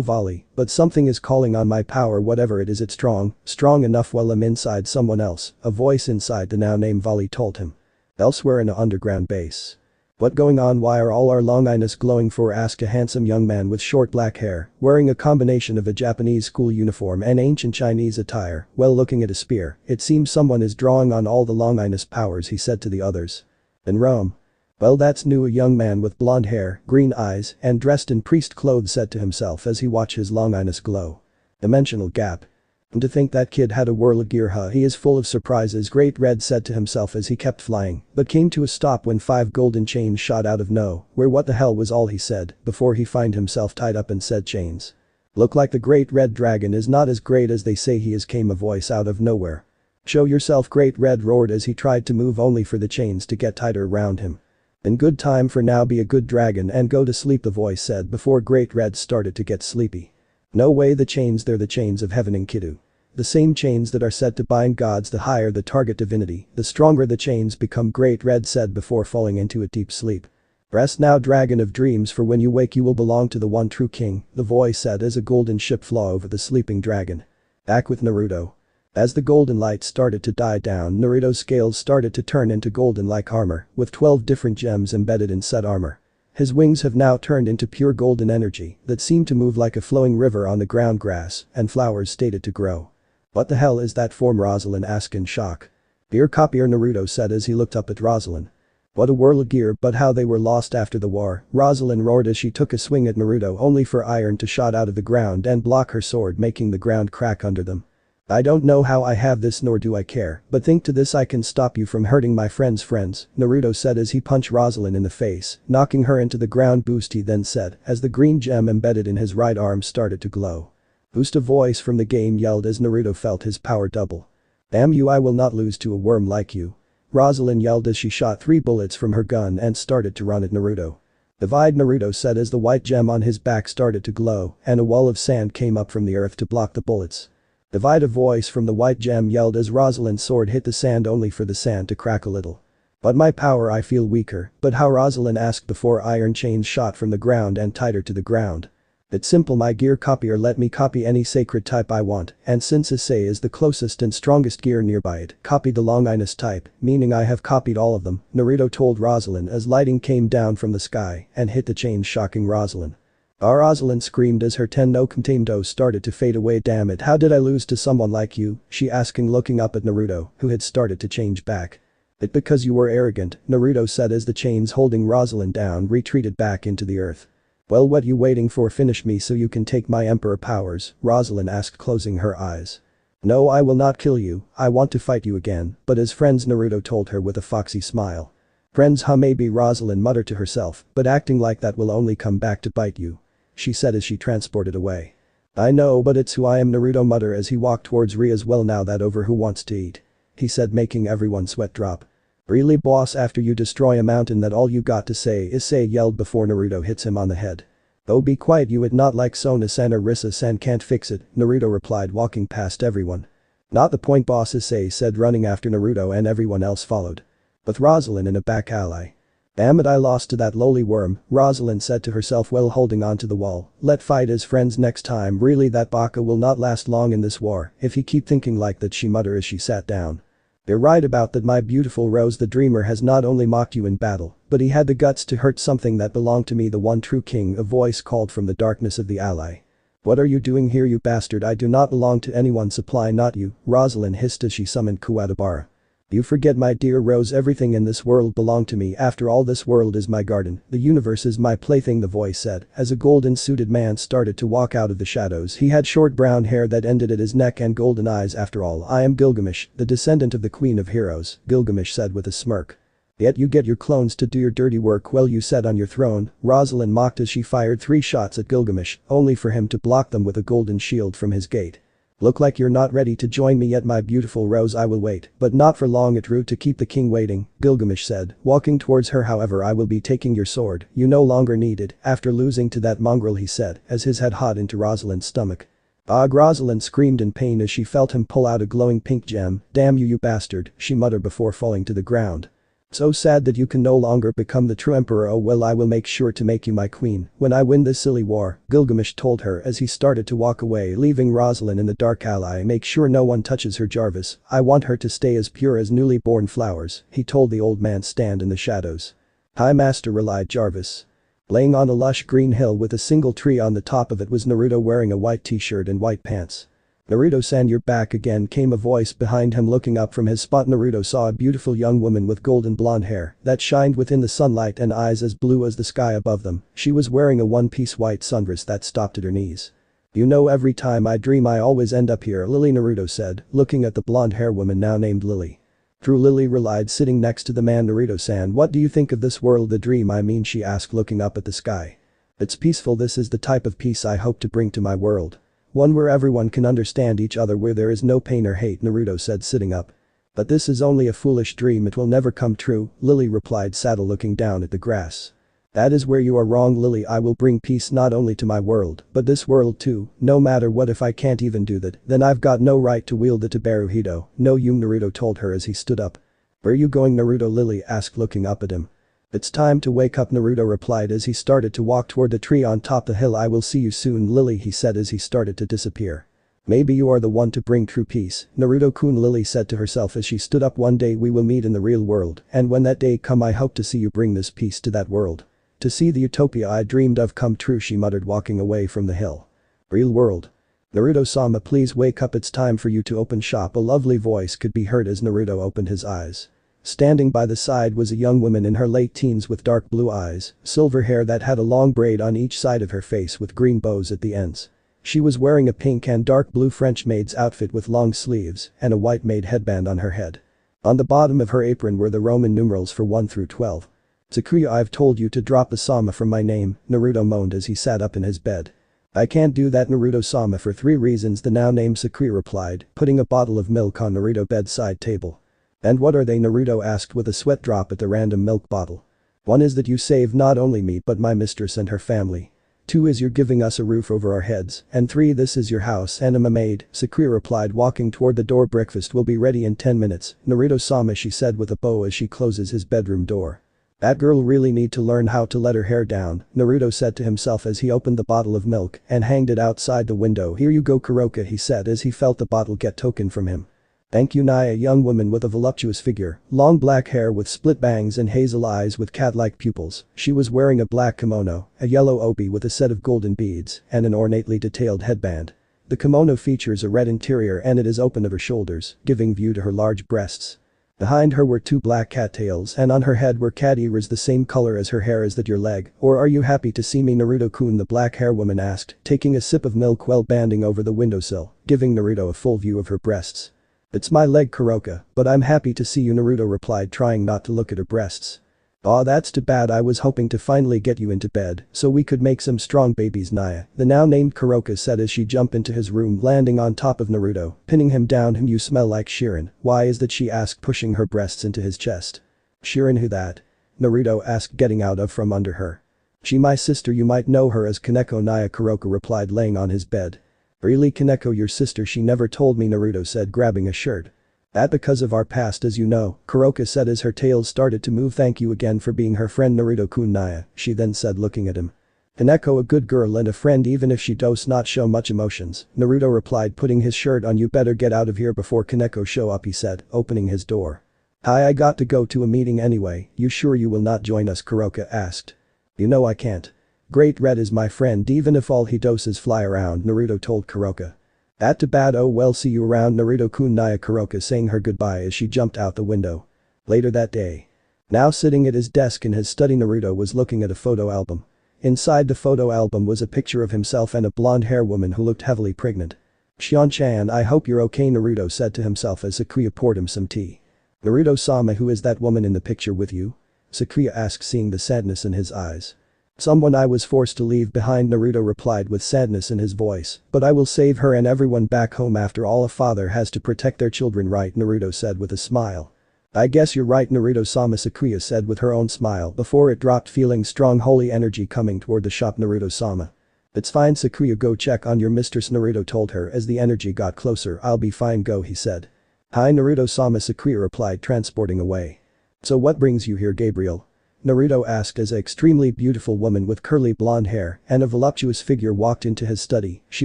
Volley, but something is calling on my power, whatever it is. It's strong enough while I'm inside someone else," a voice inside the now named Volley told him. Elsewhere in an underground base. "What going on? Why are all our long eyes glowing for?" asked a handsome young man with short black hair, wearing a combination of a Japanese school uniform and ancient Chinese attire, while looking at a spear. "It seems someone is drawing on all the long eyes powers," he said to the others. "In Rome." "Well, that's new," a young man with blonde hair, green eyes, and dressed in priest clothes said to himself as he watched his long eyes glow. Dimensional gap. "And to think that kid had a whirl of gear, huh? He is full of surprises," Great Red said to himself as he kept flying, but came to a stop when 5 golden chains shot out of nowhere. "What the hell was all," he said, before he found himself tied up in said chains. "Look like the Great Red Dragon is not as great as they say he is," came a voice out of nowhere. "Show yourself," Great Red roared as he tried to move only for the chains to get tighter around him. "In good time for now, be a good dragon and go to sleep," the voice said before Great Red started to get sleepy. "No way, the chains, they're the chains of heaven and Enkidu. The same chains that are said to bind gods. The higher the target divinity, the stronger the chains become," Great Red said before falling into a deep sleep. "Rest now, dragon of dreams, for when you wake you will belong to the one true king," the voice said as a golden ship flew over the sleeping dragon. Back with Naruto. As the golden light started to die down, Naruto's scales started to turn into golden-like armor, with 12 different gems embedded in said armor. His wings have now turned into pure golden energy that seemed to move like a flowing river on the ground. Grass and flowers stated to grow. "What the hell is that form?" Rosalind asked in shock. "Your copier," Naruto said as he looked up at Rosalind. What a whirl of gear, but how they were lost after the war, Rosalind roared as she took a swing at Naruto only for iron to shot out of the ground and block her sword, making the ground crack under them. I don't know how I have this, nor do I care, but think to this, I can stop you from hurting my friends, Naruto said as he punched Rosalind in the face, knocking her into the ground. Boost, he then said, as the green gem embedded in his right arm started to glow. Boost, a voice from the game yelled as Naruto felt his power double. Damn you, I will not lose to a worm like you. Rosalind yelled as she shot 3 bullets from her gun and started to run at Naruto. Divide, Naruto said as the white gem on his back started to glow and a wall of sand came up from the earth to block the bullets. Divide, a voice from the white gem yelled as Rosalind's sword hit the sand only for the sand to crack a little. But my power, I feel weaker. But how, Rosalind asked before iron chains shot from the ground and tied her to the ground. It's simple, my gear copier let me copy any sacred type I want, and since Issei is the closest and strongest gear nearby, it copied the Longinus type, meaning I have copied all of them, Naruto told Rosalind as lighting came down from the sky and hit the chains, shocking Rosalind. Rosalind screamed as her Tenno Contained started to fade away. Damn it, how did I lose to someone like you, she asking, looking up at Naruto, who had started to change back. It because you were arrogant, Naruto said as the chains holding Rosalind down retreated back into the earth. Well, what you waiting for? Finish me so you can take my emperor powers, Rosalind asked, closing her eyes. No, I will not kill you, I want to fight you again, but as friends, Naruto told her with a foxy smile. Friends, huh? Maybe, Rosalind muttered to herself, but acting like that will only come back to bite you, she said as she transported away. I know, but it's who I am, Naruto muttered as he walked towards Ria's well. Now that over, who wants to eat? He said, making everyone sweat drop. Really, boss? After you destroy a mountain, that all you got to say? Issei yelled before Naruto hits him on the head. Oh, be quiet, you would not like Sona-san or Risa-san can't fix it, Naruto replied, walking past everyone. Not the point, boss, Issei said, running after Naruto, and everyone else followed. With Rosalind in a back alley. Damn it, I lost to that lowly worm, Rosalind said to herself while holding onto the wall. Let's fight as friends next time. Really, that baka will not last long in this war if he keep thinking like that, she muttered as she sat down. You're right about that, my beautiful Rose. The dreamer has not only mocked you in battle, but he had the guts to hurt something that belonged to me, the one true king, a voice called from the darkness of the alley. What are you doing here, you bastard? I do not belong to anyone, supply not you, Rosalind hissed as she summoned Kuoh. You forget, my dear Rose, everything in this world belonged to me. After all, this world is my garden, the universe is my plaything, the voice said, as a golden-suited man started to walk out of the shadows. He had short brown hair that ended at his neck and golden eyes. After all, I am Gilgamesh, the descendant of the Queen of Heroes, Gilgamesh said with a smirk. Yet you get your clones to do your dirty work while you sat on your throne, Rosalind mocked as she fired 3 shots at Gilgamesh, only for him to block them with a golden shield from his gate. Look like you're not ready to join me yet, my beautiful Rose. I will wait, but not for long. It's rude to keep the king waiting, Gilgamesh said, walking towards her. However, I will be taking your sword, you no longer need it after losing to that mongrel, he said, as his head hot into Rosalind's stomach. Ugh, Rosalind screamed in pain as she felt him pull out a glowing pink gem. Damn you, you bastard, she muttered before falling to the ground. So sad that you can no longer become the true emperor. Oh well, I will make sure to make you my queen when I win this silly war, Gilgamesh told her as he started to walk away, leaving Rosalind in the dark alley. Make sure no one touches her, Jarvis. I want her to stay as pure as newly born flowers, he told the old man. Stand in the shadows. Hi, master, relied Jarvis. Laying on a lush green hill with a single tree on the top of it was Naruto, wearing a white t-shirt and white pants. Naruto-san, you're back again, came a voice behind him. Looking up from his spot, Naruto saw a beautiful young woman with golden blonde hair that shined within the sunlight and eyes as blue as the sky above them. She was wearing a one-piece white sundress that stopped at her knees. You know, every time I dream I always end up here, Lily, Naruto said, looking at the blonde hair woman now named Lily. True, Lily relied, sitting next to the man. Naruto-san, what do you think of this world? The dream, I mean, she asked, looking up at the sky. It's peaceful. This is the type of peace I hope to bring to my world. One where everyone can understand each other, where there is no pain or hate, Naruto said, sitting up. But this is only a foolish dream, it will never come true, Lily replied, sadly looking down at the grass. That is where you are wrong, Lily. I will bring peace not only to my world, but this world too, no matter what. If I can't even do that, then I've got no right to wield the Tabaruhito. No, you, Naruto told her as he stood up. Where are you going, Naruto? Lily asked, looking up at him. It's time to wake up, Naruto replied as he started to walk toward the tree on top the hill. I will see you soon, Lily, he said as he started to disappear. Maybe you are the one to bring true peace, Naruto-kun, Lily said to herself as she stood up. One day we will meet in the real world, and when that day come I hope to see you bring this peace to that world. To see the utopia I dreamed of come true, she muttered, walking away from the hill. Real world. Naruto-sama, please wake up, it's time for you to open shop. A lovely voice could be heard as Naruto opened his eyes. Standing by the side was a young woman in her late teens with dark blue eyes, silver hair that had a long braid on each side of her face with green bows at the ends. She was wearing a pink and dark blue French maid's outfit with long sleeves and a white maid headband on her head. On the bottom of her apron were the Roman numerals for 1 through 12. "Sakura, I've told you to drop the sama from my name," Naruto moaned as he sat up in his bed. "I can't do that, Naruto-sama, for 3 reasons," the now named Sakura replied, putting a bottle of milk on Naruto's bedside table. "And what are they?" Naruto asked with a sweat drop at the random milk bottle. "1 is that you save not only me but my mistress and her family. 2 is you're giving us a roof over our heads, and 3 this is your house and I'm a maid," Sakura replied, walking toward the door. "Breakfast will be ready in 10 minutes, Naruto-sama," she said with a bow as she closes his bedroom door. "That girl really need to learn how to let her hair down," Naruto said to himself as he opened the bottle of milk and hanged it outside the window. "Here you go, Kuroka," he said as he felt the bottle get taken from him. "Thank you, Naya." A young woman with a voluptuous figure, long black hair with split bangs and hazel eyes with cat-like pupils. She was wearing a black kimono, a yellow obi with a set of golden beads, and an ornately detailed headband. The kimono features a red interior and it is open at her shoulders, giving view to her large breasts. Behind her were 2 black cattails and on her head were cat ears the same color as her hair. "Is that your leg, or are you happy to see me, Naruto-kun?" the black hair woman asked, taking a sip of milk while bending over the windowsill, giving Naruto a full view of her breasts. "It's my leg, Kuroka, but I'm happy to see you," Naruto replied, trying not to look at her breasts. "Aw, that's too bad. I was hoping to finally get you into bed so we could make some strong babies, Naya," the now named Kuroka said as she jumped into his room, landing on top of Naruto, pinning him down. "You smell like Shirin." "Why is that?" she asked, pushing her breasts into his chest. "Shirin, who that?" Naruto asked, getting out of from under her. "She my sister, you might know her as Kaneko," Naya Kuroka replied, laying on his bed. "Really, Kaneko your sister? She never told me," Naruto said, grabbing a shirt. "That because of our past, as you know," Kuroka said as her tail started to move. "Thank you again for being her friend, Naruto-kun, Naya," she then said, looking at him. "Kaneko a good girl and a friend even if she does not show much emotions," Naruto replied, putting his shirt on. "You better get out of here before Kaneko show up," he said, opening his door. "Hi, I got to go to a meeting anyway." "You sure you will not join us?" Kuroka asked. "You know I can't." "Great, Red is my friend even if all he does is fly around," Naruto told Kuroka. "That too bad. Oh well, see you around, Naruto-kun," Naya Kuroka saying her goodbye as she jumped out the window. Later that day. Now sitting at his desk in his study, Naruto was looking at a photo album. Inside the photo album was a picture of himself and a blonde-haired woman who looked heavily pregnant. "Shion-chan, I hope you're okay," Naruto said to himself as Sakura poured him some tea. "Naruto-sama, who is that woman in the picture with you?" Sakura asked, seeing the sadness in his eyes. "Someone I was forced to leave behind," Naruto replied with sadness in his voice, "but I will save her and everyone back home. After all, a father has to protect their children, right?" Naruto said with a smile. "I guess you're right, Naruto-sama," Sakura said with her own smile before it dropped, feeling strong holy energy coming toward the shop. "Naruto-sama. It's fine, Sakura, go check on your mistress," Naruto told her as the energy got closer. "I'll be fine, go," he said. "Hi, Naruto-sama," Sakura replied, transporting away. "So what brings you here, Gabriel?" Naruto asked as an extremely beautiful woman with curly blonde hair and a voluptuous figure walked into his study. She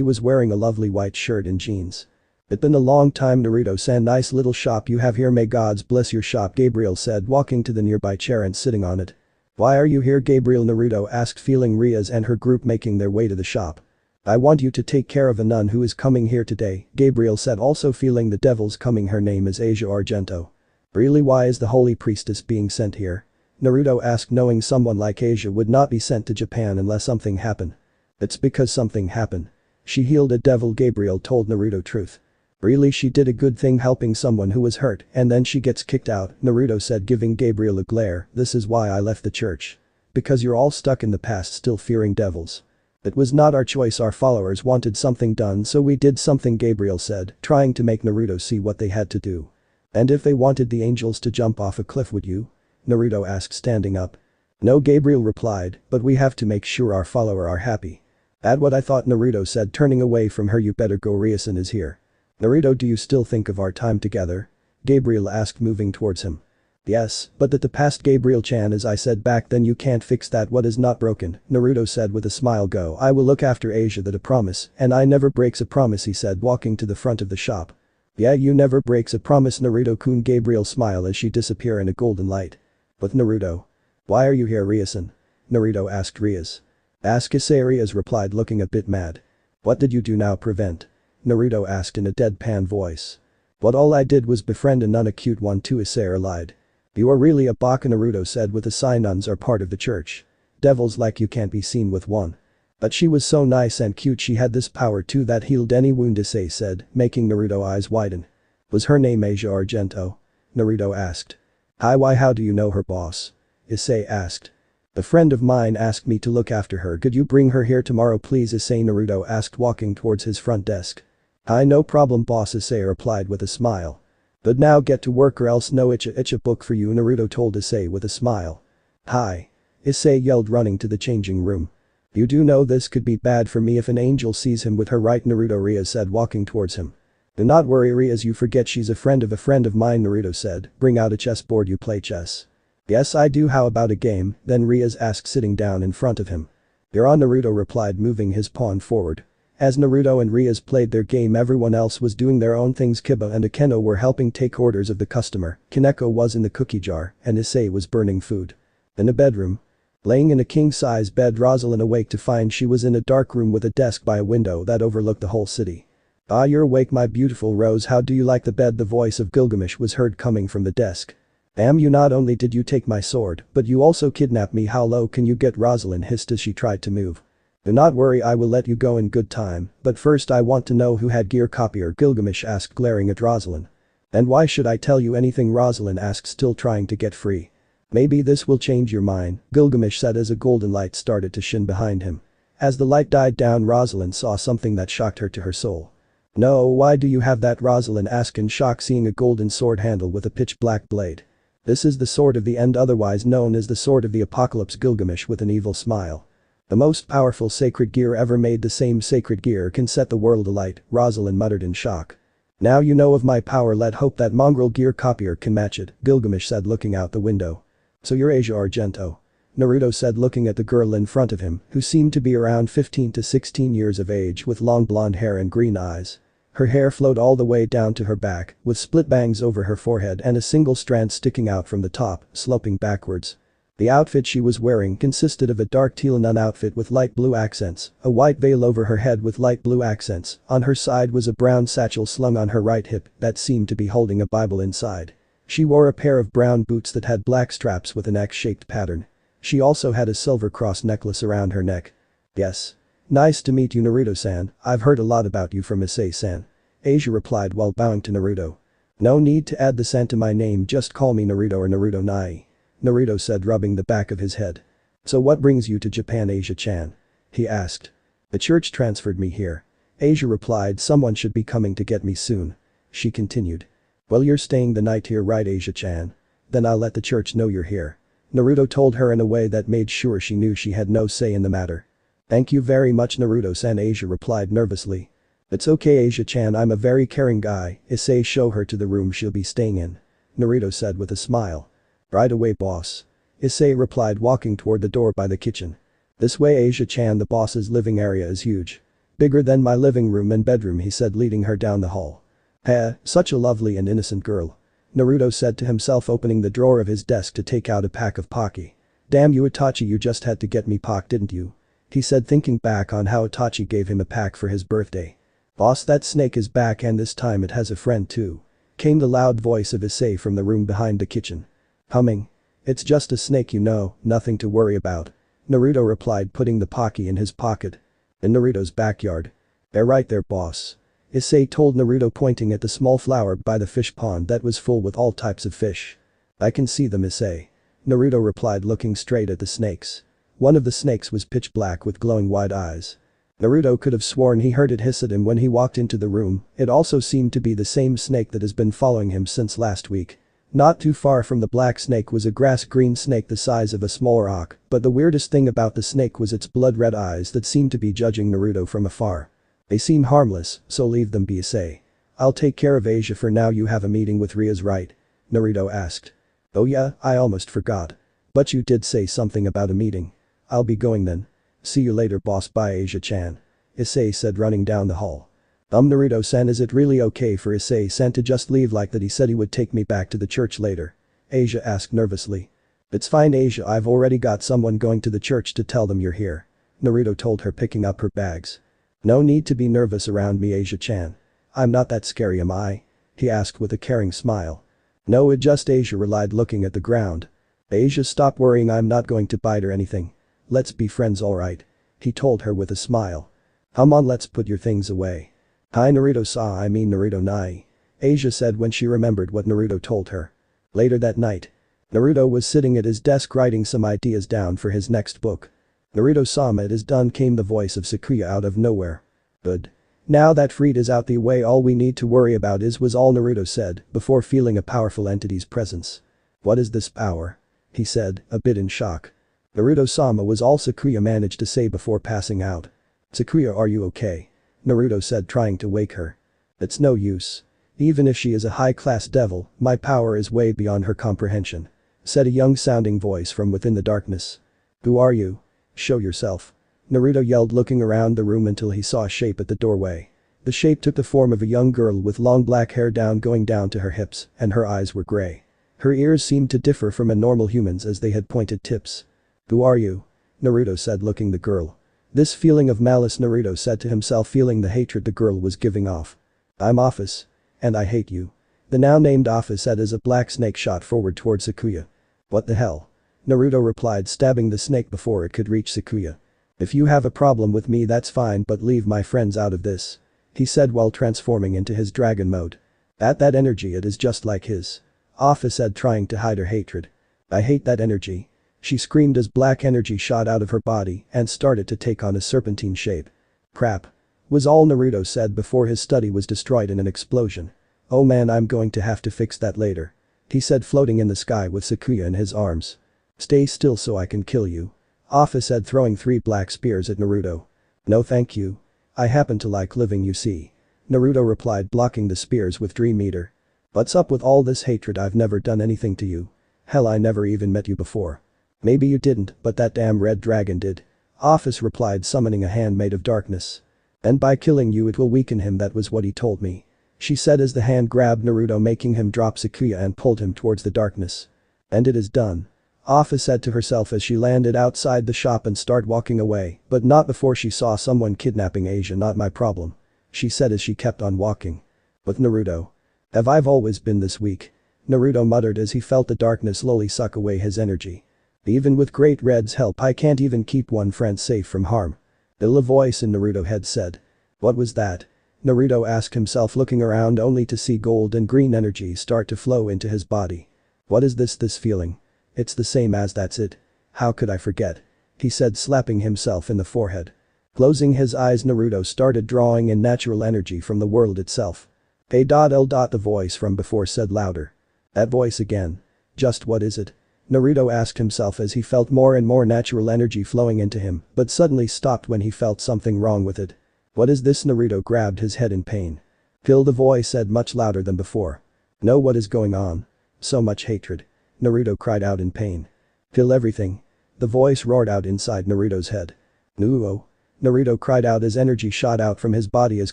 was wearing a lovely white shirt and jeans. "It's been a long time, Naruto-san. Nice little shop you have here. May gods bless your shop," Gabriel said, walking to the nearby chair and sitting on it. "Why are you here, Gabriel?" Naruto asked, feeling Rias and her group making their way to the shop. "I want you to take care of a nun who is coming here today," Gabriel said, also feeling the devil's coming. "Her name is Asia Argento." "Really, why is the holy priestess being sent here?" Naruto asked, knowing someone like Asia would not be sent to Japan unless something happened. "It's because something happened. She healed a devil," Gabriel told Naruto truth. "Really, she did a good thing helping someone who was hurt and then she gets kicked out," Naruto said, giving Gabriel a glare. "This is why I left the church. Because you're all stuck in the past still fearing devils. It was not our choice, our followers wanted something done so we did something," Gabriel said, trying to make Naruto see what they had to do. "And if they wanted the angels to jump off a cliff, would you?" Naruto asked, standing up. "No," Gabriel replied, "but we have to make sure our follower are happy." "That's what I thought," Naruto said, turning away from her. "You better go, Riasen is here." "Naruto, do you still think of our time together?" Gabriel asked, moving towards him. "Yes, but that the past, Gabriel-chan, as I said back then, you can't fix that. What is not broken," Naruto said with a smile. "Go, I will look after Asia, that a promise, and I never breaks a promise," he said, walking to the front of the shop. "Yeah, you never breaks a promise, Naruto-kun," Gabriel smiled as she disappeared in a golden light. "With Naruto. Why are you here, Riasen?" Naruto asked Rias. "Ask Issei," Rias replied, looking a bit mad. "What did you do now, Prevent?" Naruto asked in a deadpan voice. "What all I did was befriend a nun, a cute one too," Issei lied. You are really a baka, Naruto said with a sigh. Nuns are part of the church. Devils like you can't be seen with one. But she was so nice and cute, she had this power too that healed any wound, Issei said, making Naruto eyes widen. Was her name Asia Argento? Naruto asked. Hi, why, how do you know her, boss? Issei asked. A friend of mine asked me to look after her. Could you bring her here tomorrow please, Issei? Naruto asked, walking towards his front desk. Hi, no problem boss, Issei replied with a smile. But now get to work or else no itcha book for you, Naruto told Issei with a smile. Hi. Issei yelled, running to the changing room. You do know this could be bad for me if an angel sees him with her, right? Naruto Ria said, walking towards him. Do not worry, Rias, you forget she's a friend of mine, Naruto said. Bring out a chessboard, you play chess. Yes I do, how about a game? Then Rias asked, sitting down in front of him. You're on, Naruto replied, moving his pawn forward. As Naruto and Rias played their game, everyone else was doing their own things. Kiba and Akeno were helping take orders of the customer, Kaneko was in the cookie jar, and Issei was burning food. In a bedroom. Laying in a king-size bed, Rosalind awake to find she was in a dark room with a desk by a window that overlooked the whole city. Ah, you're awake my beautiful Rose, how do you like the bed? The voice of Gilgamesh was heard coming from the desk. Damn you, not only did you take my sword, but you also kidnapped me. How low can you get? Rosalind hissed as she tried to move. Do not worry, I will let you go in good time, but first I want to know who had gear copier, Gilgamesh asked, glaring at Rosalind. And why should I tell you anything? Rosalind asked, still trying to get free. Maybe this will change your mind, Gilgamesh said as a golden light started to shine behind him. As the light died down, Rosalind saw something that shocked her to her soul. No, why do you have that? Rosalind asked in shock, seeing a golden sword handle with a pitch-black blade. This is the sword of the end, otherwise known as the sword of the apocalypse, Gilgamesh with an evil smile. The most powerful sacred gear ever made. The same sacred gear can set the world alight, Rosalind muttered in shock. Now you know of my power, let hope that mongrel gear copier can match it, Gilgamesh said, looking out the window. So you're Asia Argento? Naruto said, looking at the girl in front of him, who seemed to be around 15 to 16 years of age with long blonde hair and green eyes. Her hair flowed all the way down to her back, with split bangs over her forehead and a single strand sticking out from the top, sloping backwards. The outfit she was wearing consisted of a dark teal nun outfit with light blue accents, a white veil over her head with light blue accents, on her side was a brown satchel slung on her right hip that seemed to be holding a Bible inside. She wore a pair of brown boots that had black straps with an X-shaped pattern. She also had a silver cross necklace around her neck. Yes. Nice to meet you, Naruto-san, I've heard a lot about you from Issei-san. Asia replied while bowing to Naruto. No need to add the san to my name, just call me Naruto or Naruto Nai. Naruto said, rubbing the back of his head. So what brings you to Japan, Asia-chan? He asked. The church transferred me here. Asia replied, someone should be coming to get me soon. She continued. Well, you're staying the night here, right, Asia-chan? Then I'll let the church know you're here. Naruto told her in a way that made sure she knew she had no say in the matter. Thank you very much, Naruto-san, Asia replied nervously. It's okay, Asia-chan, I'm a very caring guy. Issei, show her to the room she'll be staying in. Naruto said with a smile. Right away, boss. Issei replied, walking toward the door by the kitchen. This way, Asia-chan, the boss's living area is huge. Bigger than my living room and bedroom, he said, leading her down the hall. Heh, such a lovely and innocent girl. Naruto said to himself, opening the drawer of his desk to take out a pack of Pocky. Damn you, Itachi, you just had to get me Pock, didn't you? He said, thinking back on how Itachi gave him a pack for his birthday. Boss, that snake is back, and this time it has a friend too. Came the loud voice of Issei from the room behind the kitchen. Humming. It's just a snake, you know, nothing to worry about. Naruto replied, putting the Pocky in his pocket. In Naruto's backyard. They're right there, boss. Issei told Naruto, pointing at the small flower by the fish pond that was full with all types of fish. I can see them, Issei. Naruto replied, looking straight at the snakes. One of the snakes was pitch black with glowing wide eyes. Naruto could have sworn he heard it hiss at him when he walked into the room. It also seemed to be the same snake that has been following him since last week. Not too far from the black snake was a grass-green snake the size of a small rock, but the weirdest thing about the snake was its blood-red eyes that seemed to be judging Naruto from afar. They seem harmless, so leave them be, Issei. I'll take care of Asia for now. You have a meeting with Rias, right? Naruto asked. Oh yeah, I almost forgot. But you did say something about a meeting. I'll be going then. See you later, boss. Bye, Asia-chan. Issei said, running down the hall. Naruto-san, is it really okay for Issei-san to just leave like that? He said he would take me back to the church later. Asia asked nervously. It's fine, Asia, I've already got someone going to the church to tell them you're here. Naruto told her, picking up her bags. No need to be nervous around me, Asia-chan. I'm not that scary, am I? He asked with a caring smile. No, it just Asia relied looking at the ground. Asia, stop worrying, I'm not going to bite or anything. Let's be friends, alright? He told her with a smile. Come on, let's put your things away. Hi Naruto Nai. Asia said when she remembered what Naruto told her. Later that night. Naruto was sitting at his desk writing some ideas down for his next book. Naruto-sama, it is done, came the voice of Sakura out of nowhere. Good. Now that Freed is out the way, all we need to worry about was all Naruto said before feeling a powerful entity's presence. What is this power? He said, a bit in shock. Naruto-sama was all Sakura managed to say before passing out. Sakura, are you okay? Naruto said, trying to wake her. It's no use. Even if she is a high-class devil, my power is way beyond her comprehension, said a young-sounding voice from within the darkness. Who are you? Show yourself. Naruto yelled, looking around the room until he saw a shape at the doorway. The shape took the form of a young girl with long black hair going down to her hips, and her eyes were gray. Her ears seemed to differ from a normal human's as they had pointed tips. Who are you? Naruto said, looking the girl. This feeling of malice, Naruto said to himself, feeling the hatred the girl was giving off. I'm Office. And I hate you. The now named Office said as a black snake shot forward towards Sakura. What the hell? Naruto replied, stabbing the snake before it could reach Sakura. If you have a problem with me, that's fine, but leave my friends out of this. He said while transforming into his dragon mode. At that energy, it is just like his. Office said, trying to hide her hatred. I hate that energy. She screamed as black energy shot out of her body and started to take on a serpentine shape. Crap. Was all Naruto said before his study was destroyed in an explosion. Oh man, I'm going to have to fix that later. He said, floating in the sky with Sakura in his arms. Stay still so I can kill you. Office said, throwing 3 black spears at Naruto. No thank you. I happen to like living, you see. Naruto replied, blocking the spears with Dream Eater. What's up with all this hatred? I've never done anything to you. Hell, I never even met you before. Maybe you didn't, but that damn red dragon did. Office replied, summoning a hand made of darkness. And by killing you it will weaken him, that was what he told me. She said as the hand grabbed Naruto, making him drop Sakura and pulled him towards the darkness. And it is done. Office said to herself as she landed outside the shop and started walking away, but not before she saw someone kidnapping Asia. Not my problem. She said as she kept on walking. With Naruto. Have I always been this weak? Naruto muttered as he felt the darkness slowly suck away his energy. Even with Great Red's help, I can't even keep one friend safe from harm. A voice in Naruto's head said. What was that? Naruto asked himself, looking around only to see gold and green energy start to flow into his body. What is this feeling? It's the same as that's it. How could I forget? He said, slapping himself in the forehead. Closing his eyes, Naruto started drawing in natural energy from the world itself. The voice from before said louder. That voice again. Just what is it? Naruto asked himself as he felt more and more natural energy flowing into him, but suddenly stopped when he felt something wrong with it. What is this? Naruto grabbed his head in pain. Kill, the voice said much louder than before. No, what is going on? So much hatred. Naruto cried out in pain. Kill everything. The voice roared out inside Naruto's head. Nuo. Naruto cried out as energy shot out from his body as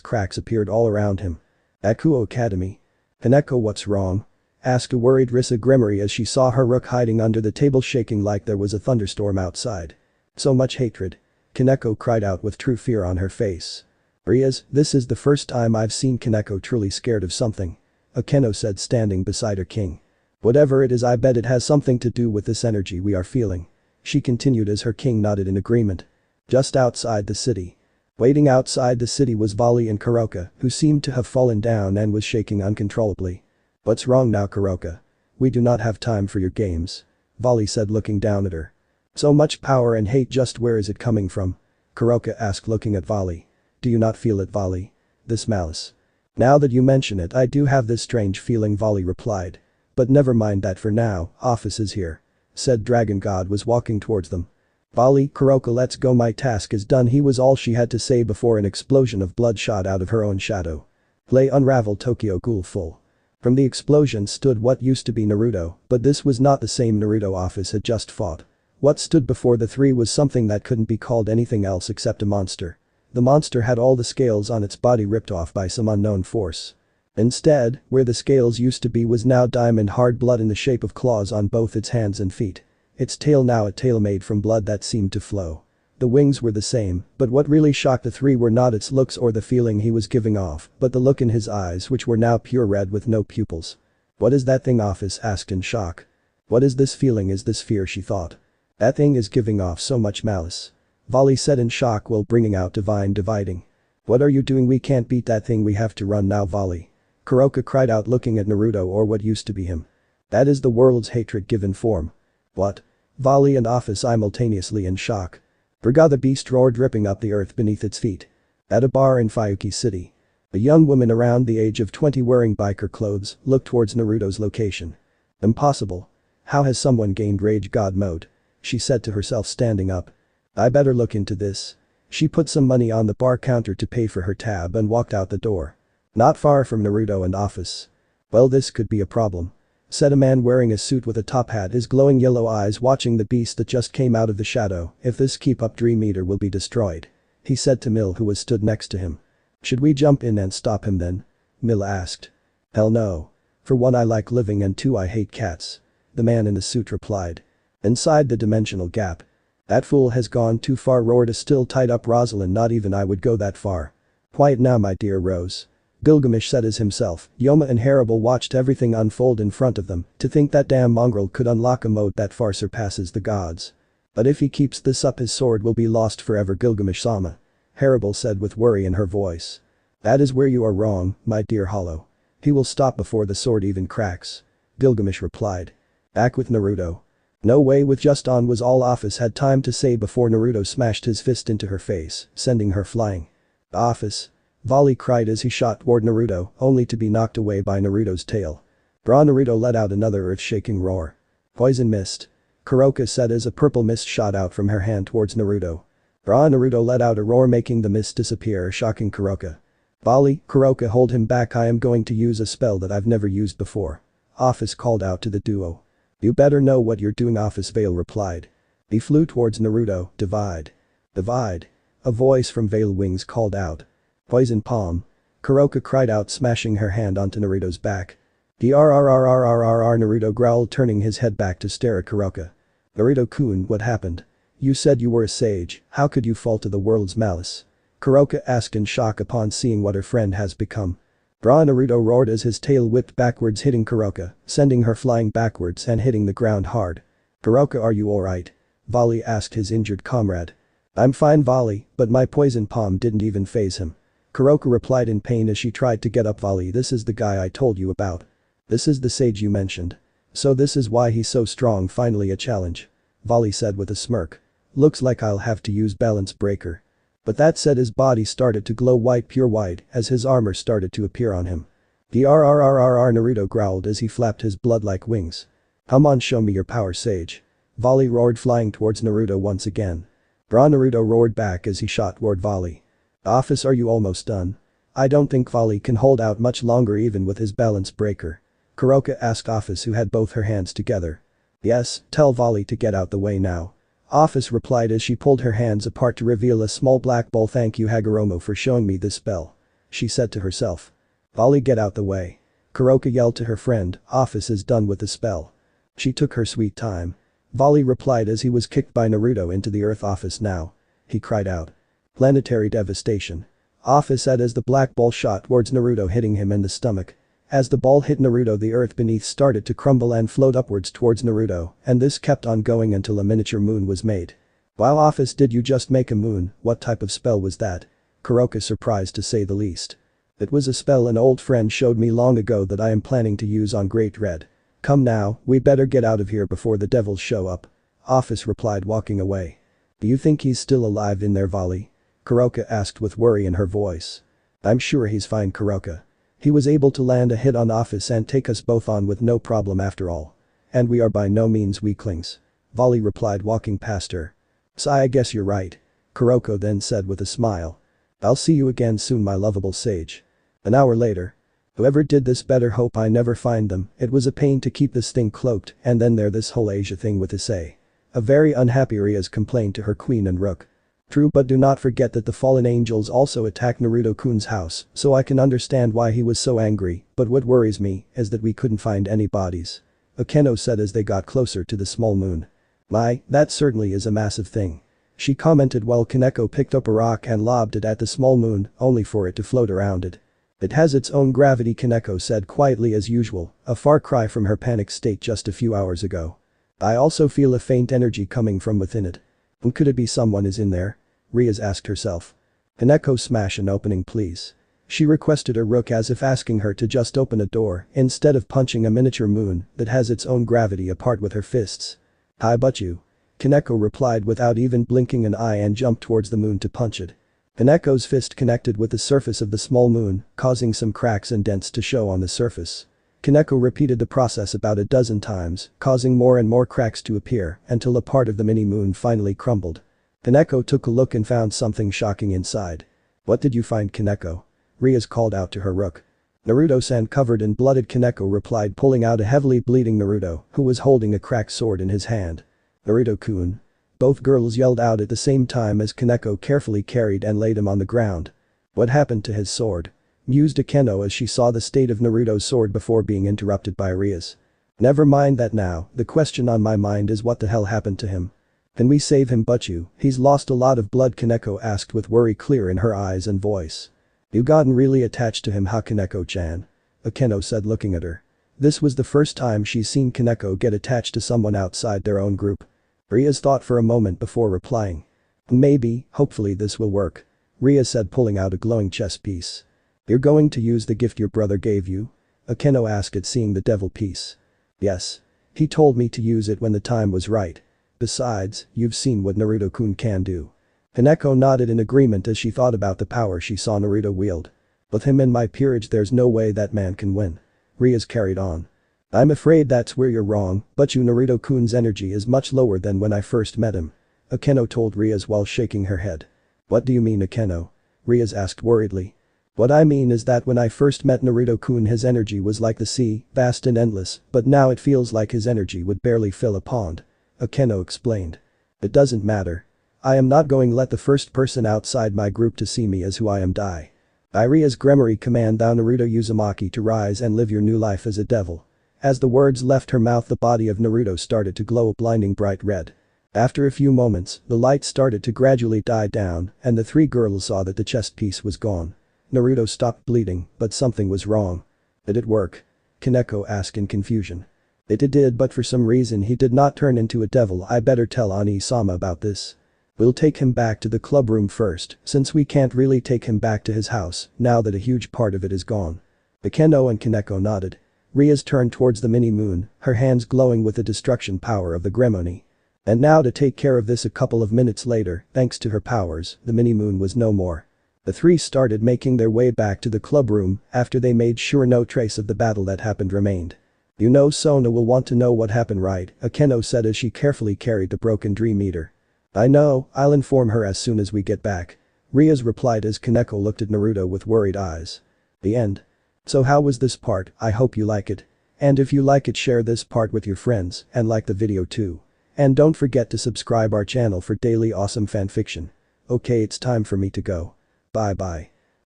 cracks appeared all around him. At Kuoh Academy. Kaneko, what's wrong? Asked a worried Risa Gremory as she saw her rook hiding under the table, shaking like there was a thunderstorm outside. So much hatred. Kaneko cried out with true fear on her face. Rias, this is the first time I've seen Kaneko truly scared of something. Akeno said, standing beside her king. Whatever it is, I bet it has something to do with this energy we are feeling. She continued as her king nodded in agreement. Just outside the city. Waiting outside the city was Vali and Kuroka, who seemed to have fallen down and was shaking uncontrollably. What's wrong now, Kuroka? We do not have time for your games. Vali said, looking down at her. So much power and hate, just where is it coming from? Kuroka asked, looking at Vali. Do you not feel it, Vali? This malice. Now that you mention it, I do have this strange feeling, Vali replied. But never mind that for now, Office is here. Said Dragon God was walking towards them. Vali, Kuroka, let's go, my task is done. He was all she had to say before an explosion of blood shot out of her own shadow. Play Unravel Tokyo Ghoul Full. From the explosion stood what used to be Naruto, but this was not the same Naruto Office had just fought. What stood before the three was something that couldn't be called anything else except a monster. The monster had all the scales on its body ripped off by some unknown force. Instead, where the scales used to be was now diamond hard blood in the shape of claws on both its hands and feet. Its tail now a tail made from blood that seemed to flow. The wings were the same, but what really shocked the three were not its looks or the feeling he was giving off, but the look in his eyes, which were now pure red with no pupils. What is that thing? Office asked in shock. What is this feeling? Is this fear? She thought. That thing is giving off so much malice. Volley said in shock while bringing out divine dividing. What are you doing? We can't beat that thing, we have to run now. Volley. Kuroka cried out, looking at Naruto, or what used to be him. That is the world's hatred given form. What? Volley and Office simultaneously in shock. Brga the beast roared, ripping up the earth beneath its feet. At a bar in Fuyuki City. A young woman around the age of 20 wearing biker clothes looked towards Naruto's location. Impossible. How has someone gained Rage God mode? She said to herself, standing up. I better look into this. She put some money on the bar counter to pay for her tab and walked out the door. Not far from Naruto and Office. Well, this could be a problem. Said a man wearing a suit with a top hat, his glowing yellow eyes watching the beast that just came out of the shadow. If this keep up, Dream Eater will be destroyed. He said to Mill, who was stood next to him. Should we jump in and stop him then? Mill asked. Hell no. For one, I like living, and two, I hate cats. The man in the suit replied. Inside the dimensional gap. That fool has gone too far, roared a still tied up Rosalind. Not even I would go that far. Quiet now, my dear Rose. Gilgamesh said as himself. Yoma and Harable watched everything unfold in front of them. To think that damn mongrel could unlock a mode that far surpasses the gods. But if he keeps this up, his sword will be lost forever. Gilgamesh-sama. Harable said with worry in her voice. That is where you are wrong, my dear Hollow. He will stop before the sword even cracks. Gilgamesh replied. Back with Naruto. No way, with just on was all Office had time to say before Naruto smashed his fist into her face, sending her flying. Office. Volley cried as he shot toward Naruto, only to be knocked away by Naruto's tail. Bra. Naruto let out another earth-shaking roar. Poison mist. Kuroka said as a purple mist shot out from her hand towards Naruto. Bra. Naruto let out a roar, making the mist disappear, shocking Kuroka. Volley, Kuroka, hold him back, I am going to use a spell that I've never used before. Office called out to the duo. You better know what you're doing, Office. Vale replied. He flew towards Naruto. Divide. Divide. A voice from Vale Wings called out. Poison palm. Kuroka cried out, smashing her hand onto Naruto's back. Drrrrrrrrrrr, Naruto growled, turning his head back to stare at Kuroka. Naruto-kun, what happened? You said you were a sage, how could you fall to the world's malice? Kuroka asked in shock upon seeing what her friend has become. Bra. Naruto roared as his tail whipped backwards, hitting Kuroka, sending her flying backwards and hitting the ground hard. Kuroka, are you alright? Volley asked his injured comrade. I'm fine, Volley, but my poison palm didn't even faze him. Kuroka replied in pain as she tried to get up. Volley, this is the guy I told you about. This is the sage you mentioned. So this is why he's so strong. Finally a challenge. Volley said with a smirk. Looks like I'll have to use balance breaker. But that said, his body started to glow white, pure white, as his armor started to appear on him. Drrrrrrr, Naruto growled as he flapped his blood-like wings. Come on, show me your power, sage. Volley roared, flying towards Naruto once again. Bra. Naruto roared back as he shot toward Volley. Office, are you almost done? I don't think Volley can hold out much longer even with his balance breaker. Kuroka asked Office, who had both her hands together. Yes, tell Volley to get out the way now. Office replied as she pulled her hands apart to reveal a small black ball. Thank you, Hagoromo, for showing me this spell. She said to herself. Volley, get out the way. Kuroka yelled to her friend. Office is done with the spell. She took her sweet time. Volley replied as he was kicked by Naruto into the earth. Office now. He cried out. Planetary devastation. Office said as the black ball shot towards Naruto, hitting him in the stomach. As the ball hit Naruto, the earth beneath started to crumble and float upwards towards Naruto, and this kept on going until a miniature moon was made. Wow, Office, did you just make a moon? What type of spell was that? Kuroka surprised to say the least. It was a spell an old friend showed me long ago that I am planning to use on Great Red. Come now, we better get out of here before the devils show up. Office replied, walking away. Do you think he's still alive in there, Volley? Kuroka asked with worry in her voice. I'm sure he's fine, Kuroka. He was able to land a hit on Office and take us both on with no problem after all. And we are by no means weaklings. Volley replied, walking past her. Sigh, I guess you're right. Kuroka then said with a smile. I'll see you again soon, my lovable sage. An hour later. Whoever did this better hope I never find them. It was a pain to keep this thing cloaked, and then there this whole Asia thing with Issei. A very unhappy Rias complained to her queen and Rook. True, but do not forget that the fallen angels also attacked Naruto-kun's house, so I can understand why he was so angry, but what worries me is that we couldn't find any bodies. Akeno said as they got closer to the small moon. My, that certainly is a massive thing. She commented while Kaneko picked up a rock and lobbed it at the small moon, only for it to float around it. It has its own gravity, Kaneko said quietly as usual, a far cry from her panic state just a few hours ago. I also feel a faint energy coming from within it. And could it be someone is in there? Riaz asked herself. Kaneko, smash an opening please. She requested her rook as if asking her to just open a door instead of punching a miniature moon that has its own gravity apart with her fists. I but you. Kaneko replied without even blinking an eye and jumped towards the moon to punch it. Kaneko's fist connected with the surface of the small moon, causing some cracks and dents to show on the surface. Kaneko repeated the process about a dozen times, causing more and more cracks to appear until a part of the mini-moon finally crumbled. Kaneko took a look and found something shocking inside. What did you find, Kaneko? Riaz called out to her rook. Naruto-san, covered in blooded Kaneko replied, pulling out a heavily bleeding Naruto, who was holding a cracked sword in his hand. Naruto-kun. Both girls yelled out at the same time as Kaneko carefully carried and laid him on the ground. What happened to his sword? Mused Akeno as she saw the state of Naruto's sword before being interrupted by Riaz. Never mind that now, the question on my mind is what the hell happened to him? Can we save him? But he's lost a lot of blood, Kaneko asked with worry clear in her eyes and voice. You gotten really attached to him, huh, Kaneko-chan? Akeno said looking at her. This was the first time she's seen Kaneko get attached to someone outside their own group. Riaz thought for a moment before replying. Maybe, hopefully this will work. Riaz said, pulling out a glowing chess piece. You're going to use the gift your brother gave you? Akeno asked it, seeing the devil piece. Yes. He told me to use it when the time was right. Besides, you've seen what Naruto-kun can do. Kaneko nodded in agreement as she thought about the power she saw Naruto wield. With him in my peerage, there's no way that man can win. Riaz carried on. I'm afraid that's where you're wrong, but Naruto-kun's energy is much lower than when I first met him. Akeno told Riaz while shaking her head. What do you mean, Akeno? Riaz asked worriedly. What I mean is that when I first met Naruto-kun, his energy was like the sea, vast and endless, but now it feels like his energy would barely fill a pond. Akeno explained. It doesn't matter. I am not going to let the first person outside my group to see me as who I am die. Riaz Gremory, command thou Naruto Uzumaki to rise and live your new life as a devil. As the words left her mouth, the body of Naruto started to glow a blinding bright red. After a few moments, the light started to gradually die down and the three girls saw that the chest piece was gone. Naruto stopped bleeding, but something was wrong. Did it work? Kaneko asked in confusion. It did, but for some reason he did not turn into a devil. I better tell Ani-sama about this. We'll take him back to the club room first, since we can't really take him back to his house now that a huge part of it is gone. Akeno and Kaneko nodded. Riaz turned towards the mini-moon, her hands glowing with the destruction power of the Gremoni. And now to take care of this. A couple of minutes later, thanks to her powers, the mini-moon was no more. The three started making their way back to the club room after they made sure no trace of the battle that happened remained. You know Sona will want to know what happened, right? Akeno said as she carefully carried the broken dream eater. I know, I'll inform her as soon as we get back. Riaz replied as Kaneko looked at Naruto with worried eyes. The end. So how was this part? I hope you like it. And if you like it, share this part with your friends and like the video too. And don't forget to subscribe our channel for daily awesome fanfiction. Okay, it's time for me to go. Bye bye.